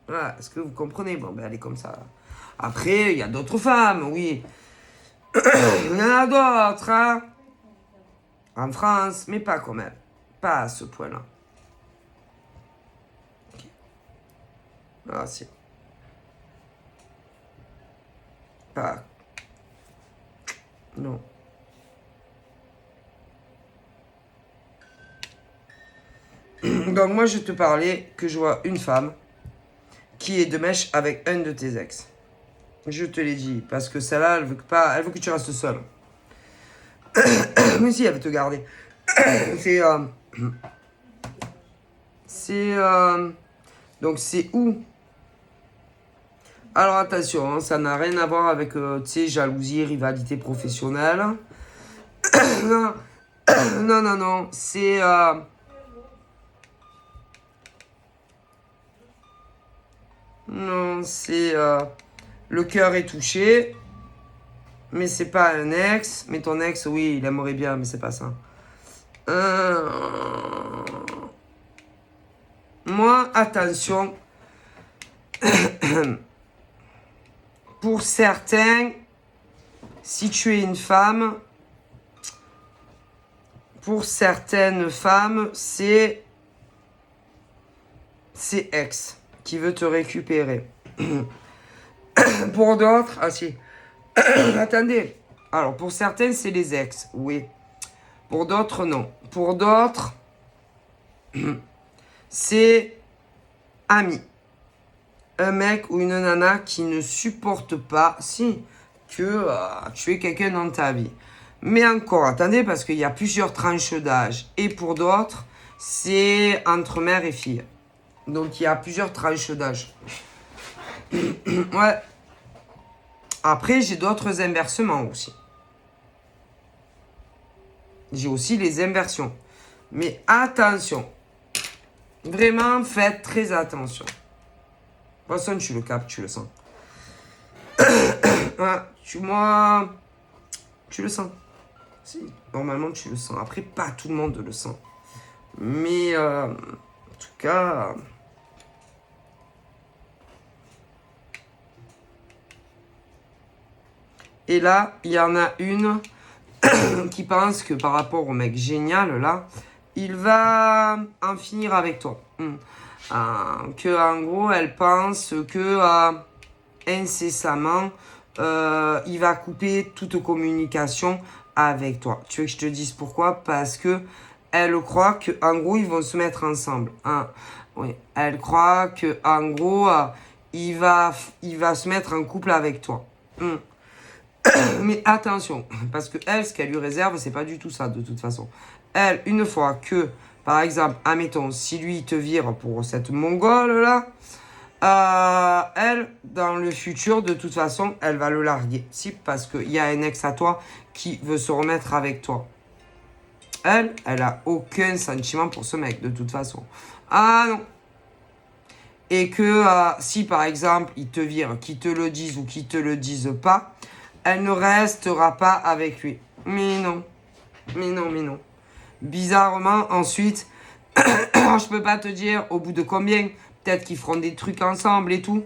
Voilà, est-ce que vous comprenez? Bon, elle est comme ça. Après, il y a d'autres femmes, oui. Il y en a d'autres, hein. En France, mais pas comme elle. Pas à ce point-là. Okay. Ah, si. Pas. Non. Donc moi je te parlais que je vois une femme qui est de mèche avec un de tes ex. Je te l'ai dit, parce que celle-là, elle veut que tu restes seul. Mais si, elle veut te garder. Donc c'est où? Alors attention, hein, ça n'a rien à voir avec, jalousie, rivalité professionnelle. Non, c'est... Non, c'est... le cœur est touché, mais c'est pas un ex. Mais ton ex, oui, il aimerait bien, mais c'est pas ça. Moi, attention. Pour certains, si tu es une femme, pour certaines femmes, c'est ex qui veut te récupérer. Pour d'autres, ah si. Attendez. Alors, pour certains, c'est les ex, oui. Pour d'autres, non. Pour d'autres, c'est ami. Un mec ou une nana qui ne supporte pas, que tu es quelqu'un dans ta vie. Mais encore, attendez, parce qu'il y a plusieurs tranches d'âge. Et pour d'autres, c'est entre mère et fille. Donc, il y a plusieurs tranches d'âge. Ouais. Après, j'ai d'autres inversements aussi. J'ai aussi les inversions. Mais attention. Vraiment, faites très attention. De toute façon, tu le captes, tu le sens. Moi, tu le sens. Si, normalement, tu le sens. Après, pas tout le monde le sent. Mais, en tout cas... Et là, il y en a une qui pense que par rapport au mec génial, là, il va en finir avec toi. Que, en gros, elle pense que incessamment, il va couper toute communication avec toi. Tu veux que je te dise pourquoi? Parce que elle croit que, en gros, ils vont se mettre ensemble. Oui. Elle croit que, en gros, il va se mettre en couple avec toi. Mais attention, parce que elle, ce qu'elle lui réserve, c'est pas du tout ça, de toute façon. Elle, une fois que, par exemple, admettons, si lui te vire pour cette mongole-là, elle, dans le futur, de toute façon, elle va le larguer. Si, parce qu'il y a un ex à toi qui veut se remettre avec toi. Elle a aucun sentiment pour ce mec, de toute façon. Ah non. Et que si, par exemple, il te vire, qu'il te le dise ou qu'il te le dise pas, elle ne restera pas avec lui. Mais non. Mais non, mais non. Bizarrement, ensuite, je peux pas te dire au bout de combien. Peut-être qu'ils feront des trucs ensemble et tout.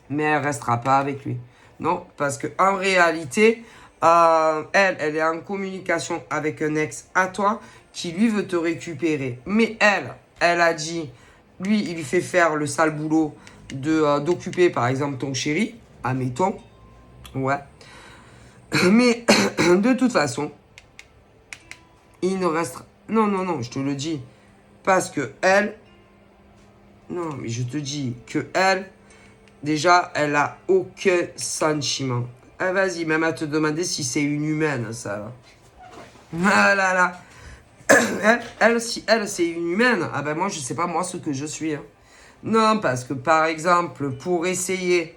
Mais elle restera pas avec lui. Non, parce que en réalité, elle est en communication avec un ex à toi qui lui veut te récupérer. Mais elle a dit, lui, il lui fait faire le sale boulot d'occuper par exemple ton chéri, admettons. Ouais. Mais de toute façon, il ne restera... Non, non, non, je te le dis. Parce que elle... Non, mais je te dis que elle, déjà, elle a aucun sentiment. Ah, vas-y, même à te demander si c'est une humaine, ça. Là. Ah là là. Si elle, c'est une humaine, ah ben moi, je sais pas, moi, ce que je suis. Hein. Non, parce que, par exemple, pour essayer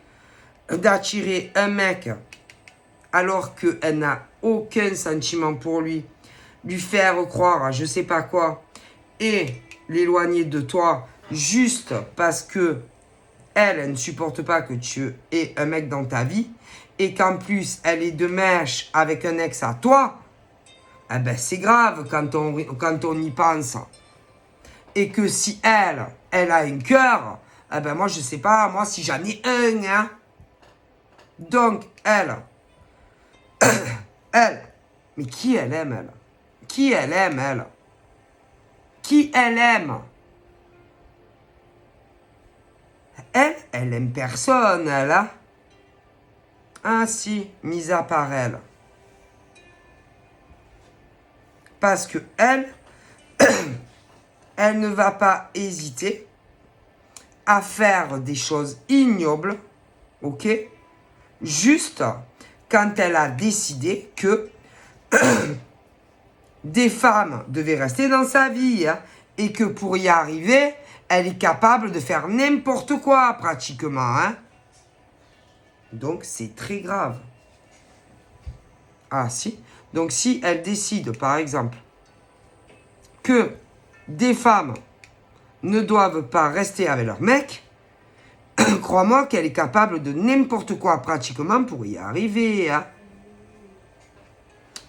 d'attirer un mec alors qu'elle n'a aucun sentiment pour lui, lui faire croire à je sais pas quoi, et l'éloigner de toi juste parce que elle ne supporte pas que tu aies un mec dans ta vie, et qu'en plus elle est de mèche avec un ex à toi, eh ben c'est grave quand on y pense. Et que si elle a un cœur, eh ben moi je sais pas, moi si j'en ai un, hein. Donc elle, mais qui elle aime, elle? Qui elle aime, elle? Qui elle aime? Elle aime personne, elle, hein? Ah si, mis à part elle. Parce que elle ne va pas hésiter à faire des choses ignobles, ok? Juste quand elle a décidé que des femmes devaient rester dans sa vie, hein, et que pour y arriver, elle est capable de faire n'importe quoi, pratiquement. Hein. Donc, c'est très grave. Ah, si. Donc, si elle décide, par exemple, que des femmes ne doivent pas rester avec leur mec, crois-moi qu'elle est capable de n'importe quoi, pratiquement, pour y arriver. Hein.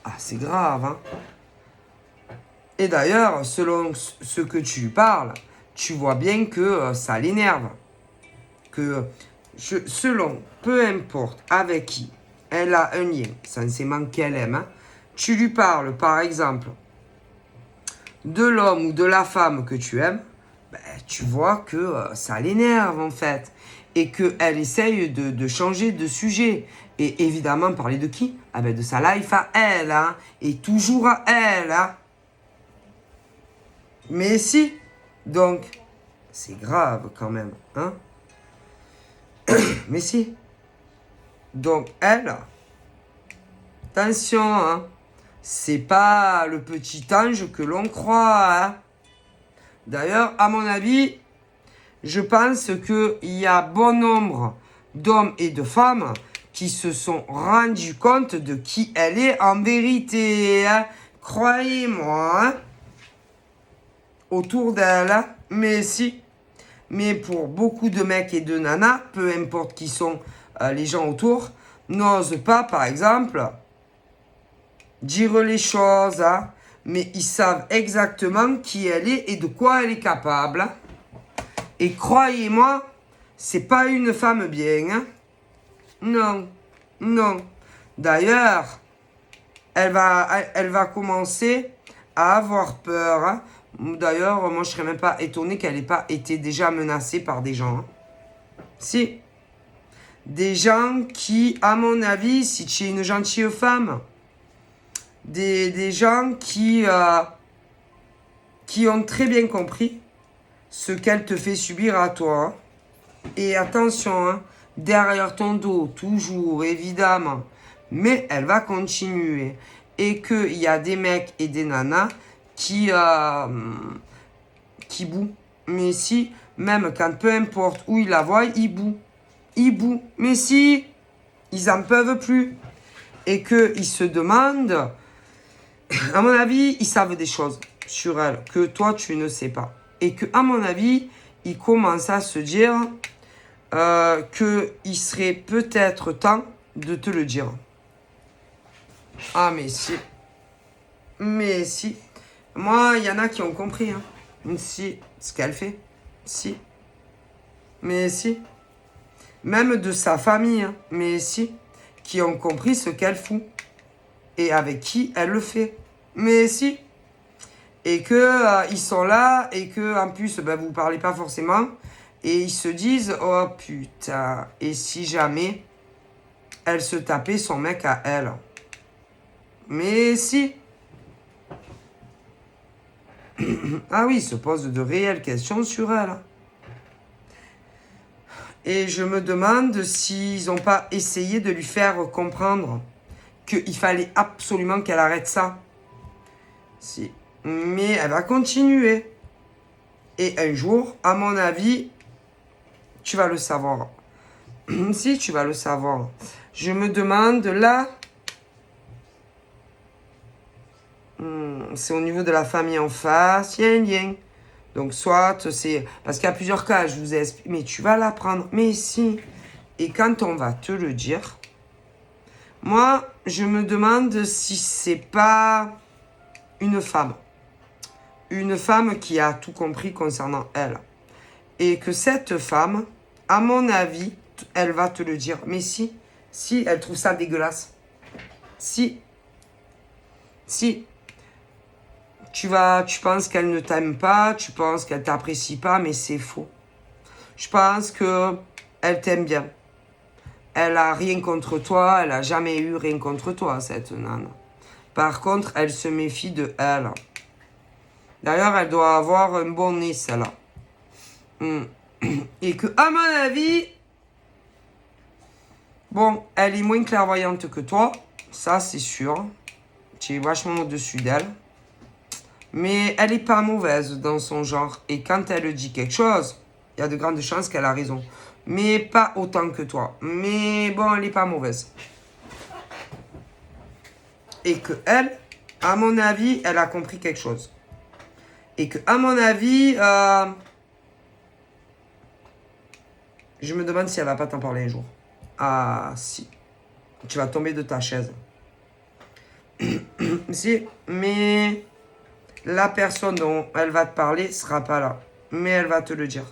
Ah, c'est grave, hein. Et d'ailleurs, selon ce que tu parles, tu vois bien que ça l'énerve. Que selon, peu importe avec qui elle a un lien, censément qu'elle aime, hein, tu lui parles par exemple de l'homme ou de la femme que tu aimes, ben, tu vois que ça l'énerve en fait. Et qu'elle essaye de changer de sujet. Et évidemment, parler de qui? Ah ben de sa life à elle, hein, et toujours à elle. Hein. Mais si, donc, c'est grave quand même, hein. Mais si. Donc, elle, attention, hein, c'est pas le petit ange que l'on croit, hein. D'ailleurs, à mon avis, je pense qu'il y a bon nombre d'hommes et de femmes qui se sont rendus compte de qui elle est en vérité, hein. Croyez-moi, hein. Autour d'elle, Mais si. Mais pour beaucoup de mecs et de nanas, peu importe qui sont les gens autour, n'osent pas, par exemple, dire les choses, hein, mais ils savent exactement qui elle est et de quoi elle est capable. Hein. Et croyez-moi, c'est pas une femme bien. Hein. Non, non. D'ailleurs, elle va commencer à avoir peur. Hein. D'ailleurs, moi, je serais même pas étonné qu'elle n'ait pas été déjà menacée par des gens. Hein. Si. Des gens qui, à mon avis, si tu es une gentille femme, des gens qui ont très bien compris ce qu'elle te fait subir à toi. Hein. Et attention, hein, derrière ton dos, toujours, évidemment. Mais elle va continuer. Et qu'il y a des mecs et des nanas qui bouent. Mais si, même quand peu importe où ils la voient, ils bouent. Ils bouent. Mais si, ils en peuvent plus. Et qu'ils se demandent, à mon avis, ils savent des choses sur elle que toi, tu ne sais pas. Et que, à mon avis, ils commencent à se dire qu'il serait peut-être temps de te le dire. Ah, mais si. Mais si. Moi, il y en a qui ont compris. Hein. Si. Ce qu'elle fait. Si. Mais si. Même de sa famille. Hein. Mais si. Qui ont compris ce qu'elle fout. Et avec qui elle le fait. Mais si. Et que ils sont là. Et que en plus, ben, vous parlez pas forcément. Et ils se disent, oh putain. Et si jamais elle se tapait son mec à elle. Mais si. Ah oui, il se pose de réelles questions sur elle. Et je me demande s'ils n'ont pas essayé de lui faire comprendre qu'il fallait absolument qu'elle arrête ça. Si. Mais elle va continuer. Et un jour, à mon avis, tu vas le savoir. Si, tu vas le savoir. Je me demande là... c'est au niveau de la famille en face, il y a un lien. Donc soit c'est... Parce qu'il y a plusieurs cas, je vous ai expliqué. Mais tu vas l'apprendre. Mais si. Et quand on va te le dire, moi, je me demande si c'est pas une femme. Une femme qui a tout compris concernant elle. Et que cette femme, à mon avis, elle va te le dire. Mais si, si, elle trouve ça dégueulasse. Si. Si. Tu penses qu'elle ne t'aime pas, tu penses qu'elle t'apprécie pas, mais c'est faux. Je pense que elle t'aime bien. Elle a rien contre toi, elle a jamais eu rien contre toi, cette nana. Par contre, elle se méfie de elle. D'ailleurs, elle doit avoir un bon nez, celle-là. Et que, à mon avis, bon, elle est moins clairvoyante que toi, ça c'est sûr. Tu es vachement au-dessus d'elle. Mais elle n'est pas mauvaise dans son genre. Et quand elle dit quelque chose, il y a de grandes chances qu'elle a raison. Mais pas autant que toi. Mais bon, elle n'est pas mauvaise. Et que elle, à mon avis, elle a compris quelque chose. Et que, à mon avis, je me demande si elle va pas t'en parler un jour. Ah, si. Tu vas tomber de ta chaise. Si, mais... La personne dont elle va te parler sera pas là. Mais elle va te le dire.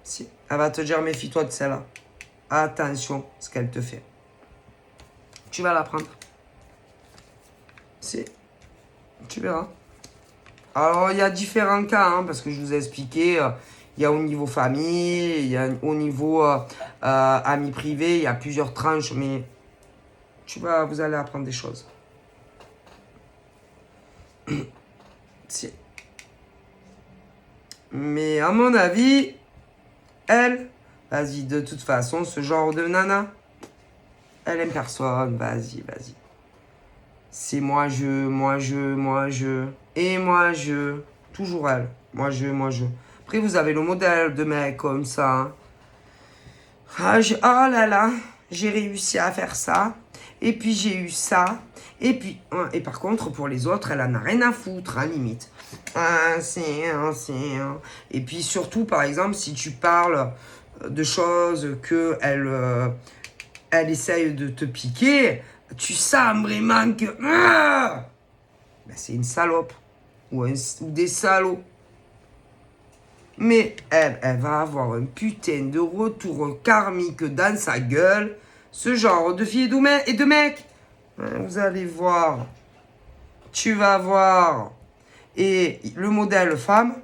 Si. Elle va te dire, méfie-toi de celle-là. Attention ce qu'elle te fait. Tu vas l'apprendre. Si. Tu verras. Alors, il y a différents cas, hein, parce que je vous ai expliqué. Il y a au niveau famille, il y a au niveau amis privés, il y a plusieurs tranches, mais vous allez apprendre des choses. Si. Mais à mon avis, elle, vas-y, de toute façon, ce genre de nana, elle aime personne, vas-y, vas-y. C'est moi, et moi, je, toujours elle, moi, je. Après, vous avez le modèle de mec comme ça. Hein. Oh là là, j'ai réussi à faire ça. Et puis j'ai eu ça. Et puis, et par contre, pour les autres, elle en a rien à foutre, hein, limite. Et puis surtout, par exemple, si tu parles de choses que elle essaye de te piquer, tu sens vraiment que ben, c'est une salope ou des salauds. Mais elle va avoir un putain de retour karmique dans sa gueule. Ce genre de fille et de mec. Vous allez voir. Tu vas voir. Et le modèle femme,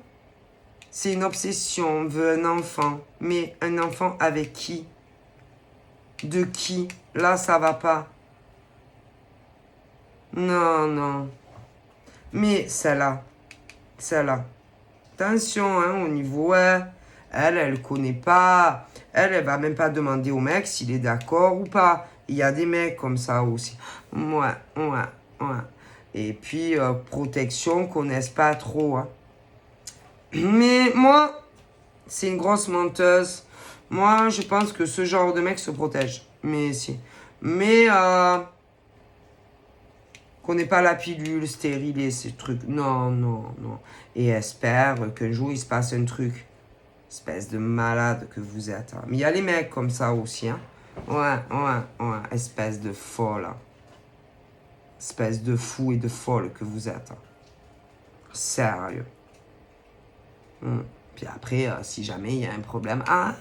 c'est une obsession. On veut un enfant. Mais un enfant avec qui? De qui? Là, ça va pas. Non, non. Mais celle-là. Attention, hein, au niveau, elle connaît pas. Elle va même pas demander au mec s'il est d'accord ou pas. Il y a des mecs comme ça aussi. Ouais. Et puis, protection, connaissent pas trop. Hein. Mais moi, c'est une grosse menteuse. Moi, je pense que ce genre de mec se protège. Mais si. Mais, connaît pas la pilule stérilée, ces trucs. Non. Et espère qu'un jour, il se passe un truc. Espèce de malade que vous êtes. Hein. Mais il y a les mecs comme ça aussi. Hein. Ouais. Espèce de folle. Hein. Espèce de fou et de folle que vous êtes. Hein. Sérieux. Puis après, si jamais il y a un problème. Ben,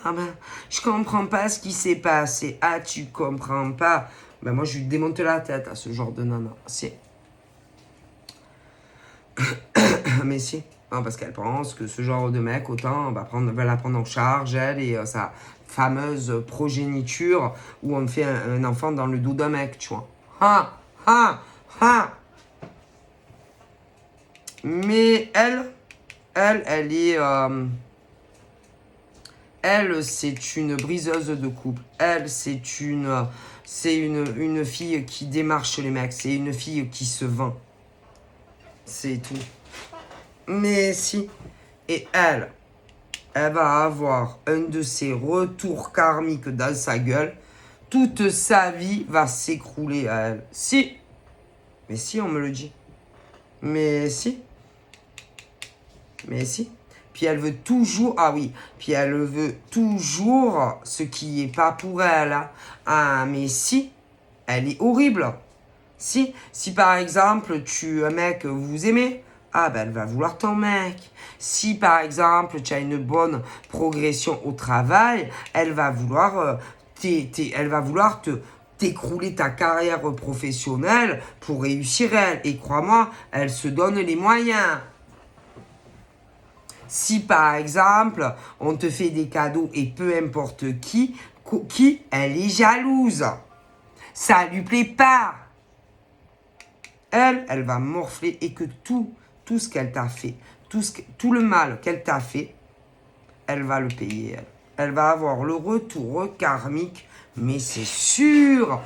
je comprends pas ce qui s'est passé. Tu comprends pas. Ben moi, je lui démonte la tête à ce genre de nana. Si. Mais si. Non, parce qu'elle pense que ce genre de mec, autant va la prendre en charge, elle, et sa fameuse progéniture, où on fait un enfant dans le dos d'un mec, tu vois. Mais elle est... elle, c'est une briseuse de couple. Elle, c'est une fille qui démarche les mecs. C'est une fille qui se vend. C'est tout. Mais si. Et elle va avoir un de ces retours karmiques dans sa gueule. Toute sa vie va s'écrouler à elle. Si. Mais si, on me le dit. Mais si. Puis elle veut toujours... Puis elle veut toujours ce qui n'est pas pour elle. Hein. Mais si. Elle est horrible. Si par exemple, un mec, vous vous aimez, elle va vouloir ton mec. Si par exemple, tu as une bonne progression au travail, elle va vouloir t'écrouler ta carrière professionnelle pour réussir elle. Et crois-moi, elle se donne les moyens. Si par exemple, on te fait des cadeaux et peu importe qui, elle est jalouse. Ça lui plaît pas. Elle va morfler et que tout ce qu'elle t'a fait, tout le mal qu'elle t'a fait, elle va le payer. Elle va avoir le retour karmique, mais c'est sûr.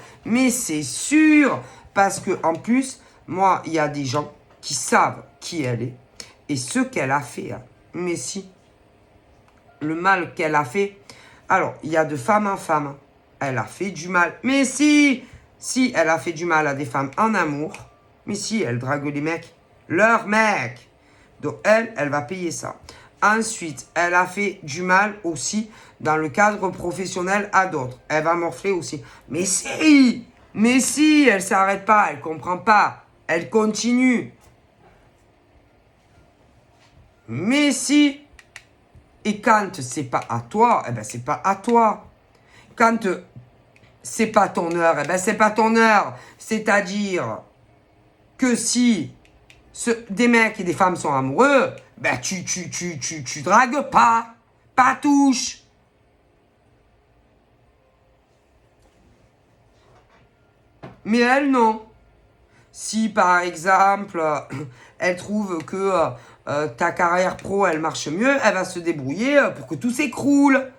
Parce que en plus, moi, il y a des gens qui savent qui elle est et ce qu'elle a fait. Mais si, le mal qu'elle a fait, alors, il y a de femme en femme. Elle a fait du mal. Mais si, elle a fait du mal à des femmes en amour, mais si, elle drague les mecs, leurs mecs. Donc, elle va payer ça. Ensuite, elle a fait du mal aussi dans le cadre professionnel à d'autres. Elle va morfler aussi. Mais si, elle s'arrête pas, elle comprend pas. Elle continue. Mais si, et quand c'est pas à toi, c'est pas à toi. Quand c'est pas ton heure, c'est pas ton heure. C'est-à-dire que si des mecs et des femmes sont amoureux, tu dragues pas touche. Mais elle, non. Si, par exemple, elle trouve que ta carrière pro, elle marche mieux, elle va se débrouiller pour que tout s'écroule.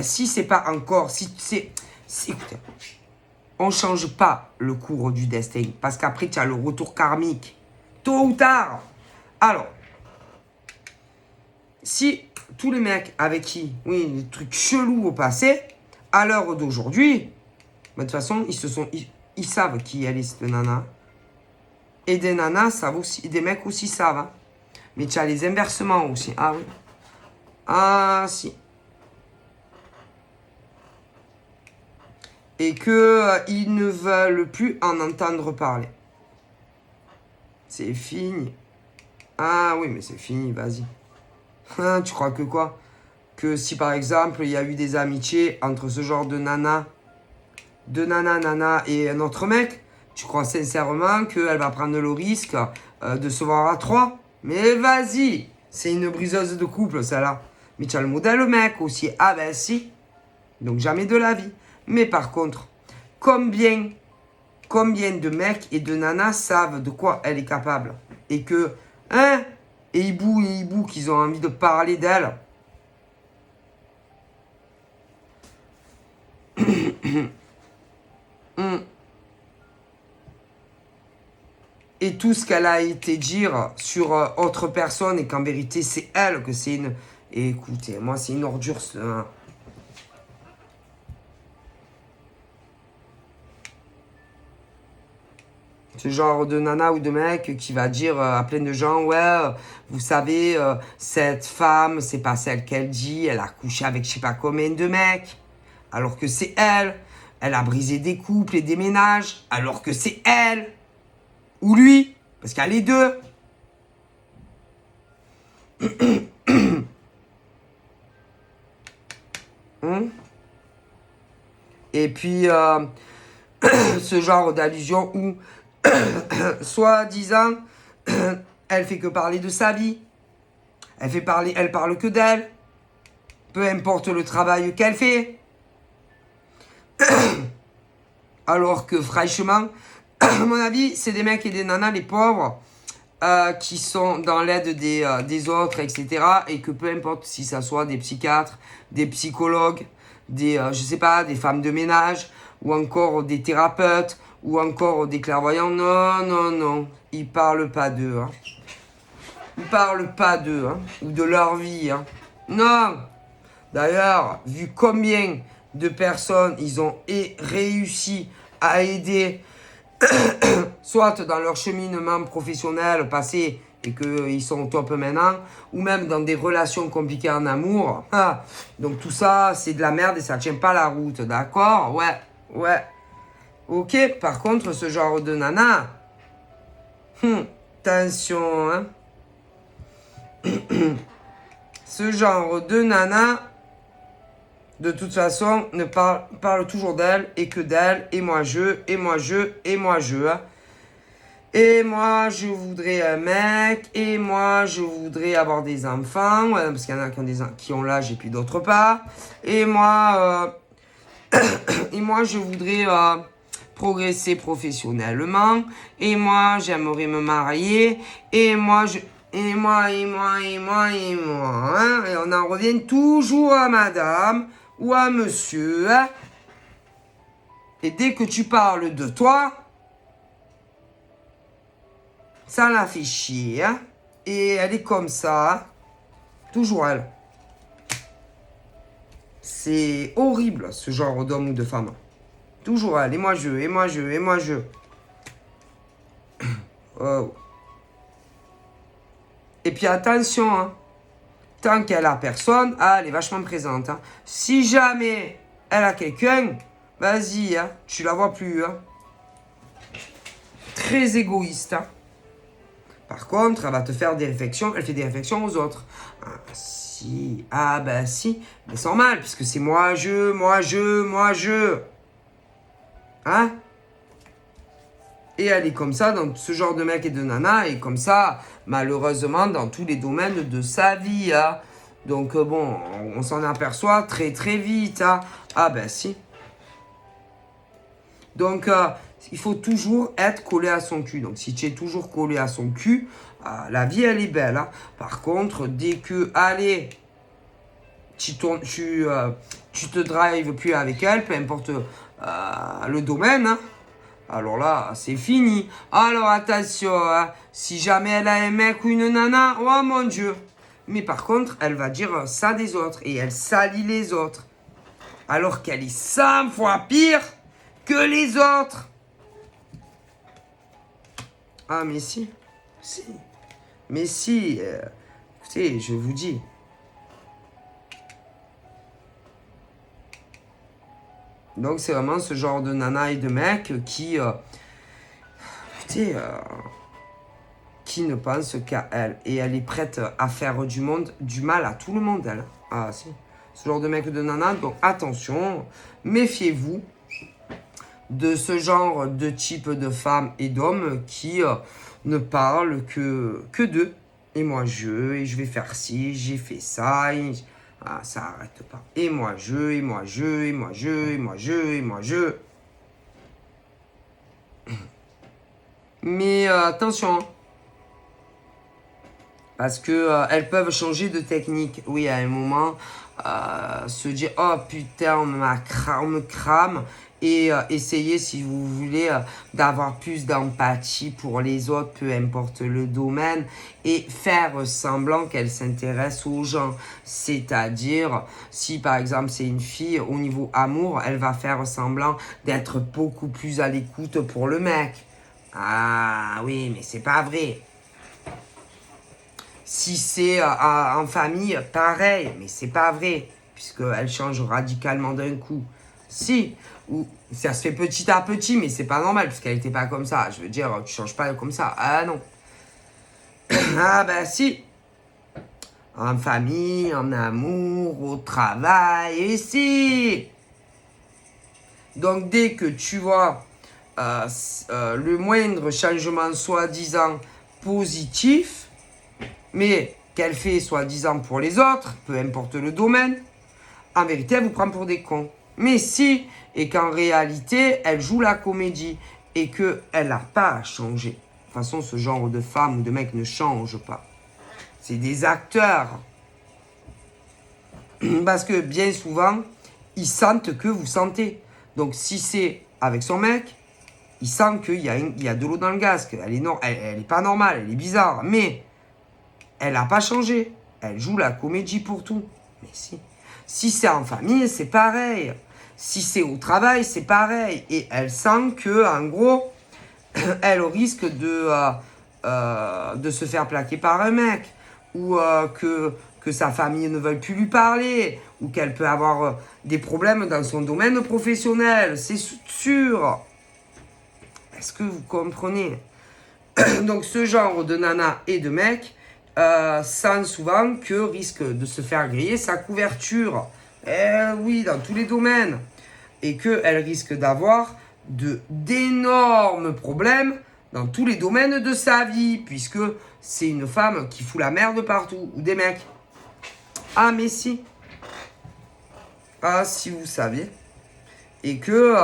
Si c'est pas encore... Écoutez, on change pas le cours du destin. Parce qu'après, tu as le retour karmique. Tôt ou tard. Alors, si tous les mecs avec qui, des trucs chelous au passé, à l'heure d'aujourd'hui, de toute façon, ils savent qui elle est, cette nana. Et des nanas savent aussi, des mecs aussi savent. Hein. Mais tu as les inversements aussi. Ah oui. Ah si. Et que ils ne veulent plus en entendre parler. C'est fini. Ah oui, mais c'est fini, vas-y. Tu crois que quoi? Que si par exemple, il y a eu des amitiés entre ce genre de nana et un autre mec, tu crois sincèrement qu'elle va prendre le risque de se voir à trois? Mais vas-y, c'est une briseuse de couple, celle-là. Mais tu as le modèle mec aussi. Ah ben si. Donc jamais de la vie. Mais par contre, combien de mecs et de nanas savent de quoi elle est capable? Et que, hein, et Hibou qu'ils ont envie de parler d'elle. Et tout ce qu'elle a été dire sur autre personne et qu'en vérité c'est elle que c'est une... Et écoutez, moi c'est une ordure. Ce genre de nana ou de mec qui va dire à plein de gens, ouais, vous savez, cette femme, c'est pas celle qu'elle dit, elle a couché avec je sais pas combien de mecs, alors que c'est elle. Elle a brisé des couples et des ménages, alors que c'est elle. Ou lui, parce qu'il y a les deux. Et puis, ce genre d'allusion où, soi-disant, elle fait que parler de sa vie. Elle parle que d'elle. Peu importe le travail qu'elle fait. Alors que, franchement, à mon avis, c'est des mecs et des nanas, les pauvres, qui sont dans l'aide des autres, etc. Et que peu importe si ça soit des psychiatres, des psychologues, je sais pas, des femmes de ménage, ou encore des thérapeutes, ou encore des clairvoyants. Non, non, non. Ils parlent pas d'eux. Hein. Ils parlent pas d'eux, hein, ou de leur vie. Hein. Non. D'ailleurs, vu combien de personnes ils ont réussi à aider, soit dans leur cheminement professionnel passé et qu'ils sont au top maintenant, ou même dans des relations compliquées en amour. Ah, donc tout ça, c'est de la merde et ça tient pas la route, d'accord? Ouais. Ok, par contre, ce genre de nana, attention, hein. Ce genre de nana, de toute façon, ne parle toujours d'elle et que d'elle, et moi je. Hein. Et moi, je voudrais un mec, et moi, je voudrais avoir des enfants, parce qu'il y en a qui ont l'âge et puis d'autres pas. Et moi, je voudrais progresser professionnellement, et moi, j'aimerais me marier, et moi, et moi. Hein. Et on en revient toujours à madame ou à monsieur. Hein. Et dès que tu parles de toi, ça la fait chier. Hein. Et elle est comme ça. Hein. Toujours elle. C'est horrible, ce genre d'homme ou de femme. Toujours elle. Et moi je. Oh. Et puis attention, hein. Tant qu'elle a personne, elle est vachement présente. Hein. Si jamais elle a quelqu'un, vas-y, hein, tu la vois plus. Hein. Très égoïste. Hein. Par contre, elle va te faire des réflexions, elle fait des réflexions aux autres. Ah si, si, mais c'est normal, puisque c'est moi, je. Hein? Et elle est comme ça dans ce genre de mec et de nana, et comme ça, malheureusement, dans tous les domaines de sa vie. Hein. Donc bon, on s'en aperçoit très très vite. Hein. Ah ben si. Donc il faut toujours être collé à son cul. Donc si tu es toujours collé à son cul, la vie elle est belle. Hein. Par contre, dès que, allez, tu te drives plus avec elle, peu importe le domaine, hein. Alors là, c'est fini. Alors attention, hein, si jamais elle a un mec ou une nana, oh mon Dieu. Mais par contre, elle va dire ça des autres et elle salit les autres. Alors qu'elle est 100 fois pire que les autres. Ah, mais si. Si. Mais si. Écoutez, je vous dis. Donc, c'est vraiment ce genre de nana et de mec qui... écoutez... qui ne pense qu'à elle. Et elle est prête à faire du mal à tout le monde, elle. Ah, si. Ce genre de mec de nana. Donc, attention. Méfiez-vous de ce genre de type de femmes et d'hommes qui ne parlent que d'eux. Et moi, et je vais faire ci, j'ai fait ça. Ah, ça arrête pas. Et moi, et moi, et moi, et moi, et moi, Mais attention. Parce que elles peuvent changer de technique. Oui, à un moment, se dire, oh putain, on me crame. Et essayer, si vous voulez, d'avoir plus d'empathie pour les autres, peu importe le domaine, et faire semblant qu'elle s'intéresse aux gens. C'est-à-dire, si par exemple c'est une fille, au niveau amour, elle va faire semblant d'être beaucoup plus à l'écoute pour le mec. Ah oui, mais c'est pas vrai. Si c'est en famille, pareil, mais c'est pas vrai, puisqu'elle change radicalement d'un coup. Si, ou ça se fait petit à petit, mais c'est pas normal, puisqu'elle n'était pas comme ça. Je veux dire, tu changes pas comme ça. Ah non. Ah ben si. En famille, en amour, au travail, et si. Donc dès que tu vois le moindre changement soi-disant positif, mais qu'elle fait soi-disant pour les autres, peu importe le domaine, en vérité, elle vous prend pour des cons. Mais si, et qu'en réalité, elle joue la comédie et qu'elle n'a pas à changer. De toute façon, ce genre de femme ou de mec ne change pas. C'est des acteurs. Parce que bien souvent, ils sentent que vous sentez. Donc si c'est avec son mec, il sent qu'il y a de l'eau dans le gaz, qu'elle est pas normale, elle est bizarre. Mais elle n'a pas changé. Elle joue la comédie pour tout. Mais si. Si c'est en famille, c'est pareil. Si c'est au travail, c'est pareil. Et elle sent que, en gros, elle risque de se faire plaquer par un mec. Ou que sa famille ne veuille plus lui parler. Ou qu'elle peut avoir des problèmes dans son domaine professionnel. C'est sûr. Est-ce que vous comprenez? Donc, ce genre de nana et de mec sent souvent que risque de se faire griller sa couverture. Eh oui, dans tous les domaines. Et qu'elle risque d'avoir d'énormes problèmes dans tous les domaines de sa vie, puisque c'est une femme qui fout la merde partout, ou des mecs. Ah, mais si. Ah, si vous saviez. Et que,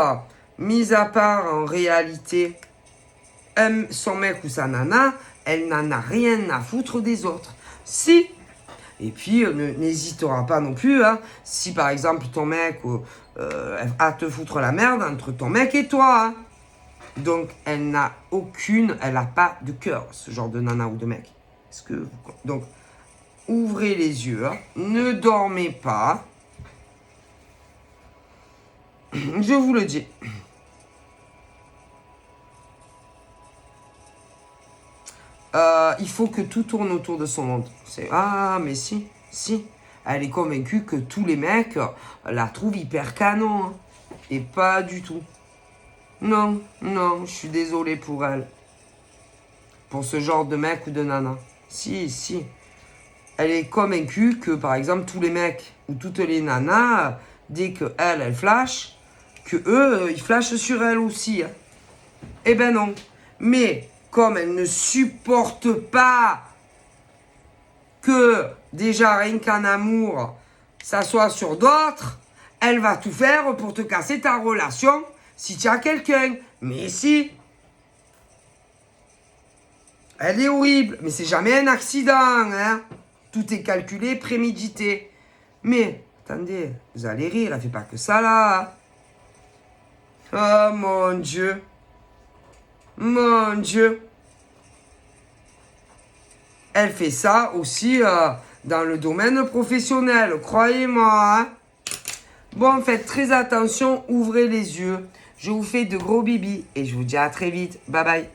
mis à part en réalité, son mec ou sa nana, elle n'en a rien à foutre des autres. Si. Et puis, n'hésitera pas non plus, hein, si par exemple ton mec a te foutre la merde entre ton mec et toi. Hein. Donc, elle n'a pas de cœur, ce genre de nana ou de mec. Donc, ouvrez les yeux, hein, ne dormez pas. Je vous le dis. Il faut que tout tourne autour de son monde. Ah, mais si. Elle est convaincue que tous les mecs la trouvent hyper canon. Hein. Et pas du tout. Non, je suis désolé pour elle. Pour ce genre de mec ou de nana. Si. Elle est convaincue que, par exemple, tous les mecs ou toutes les nanas, dès qu'elle flash, que eux, ils flashent sur elle aussi. Hein. Eh ben non. Mais comme elle ne supporte pas que déjà rien qu'en amour, ça soit sur d'autres, elle va tout faire pour te casser ta relation si tu as quelqu'un. Mais si. Elle est horrible, mais c'est jamais un accident, hein. Tout est calculé, prémédité. Mais, attendez, vous allez rire, elle fait pas que ça là. Oh mon Dieu. Mon Dieu. Elle fait ça aussi dans le domaine professionnel, croyez-moi. Hein. Bon, faites très attention, ouvrez les yeux. Je vous fais de gros bibis et je vous dis à très vite. Bye bye.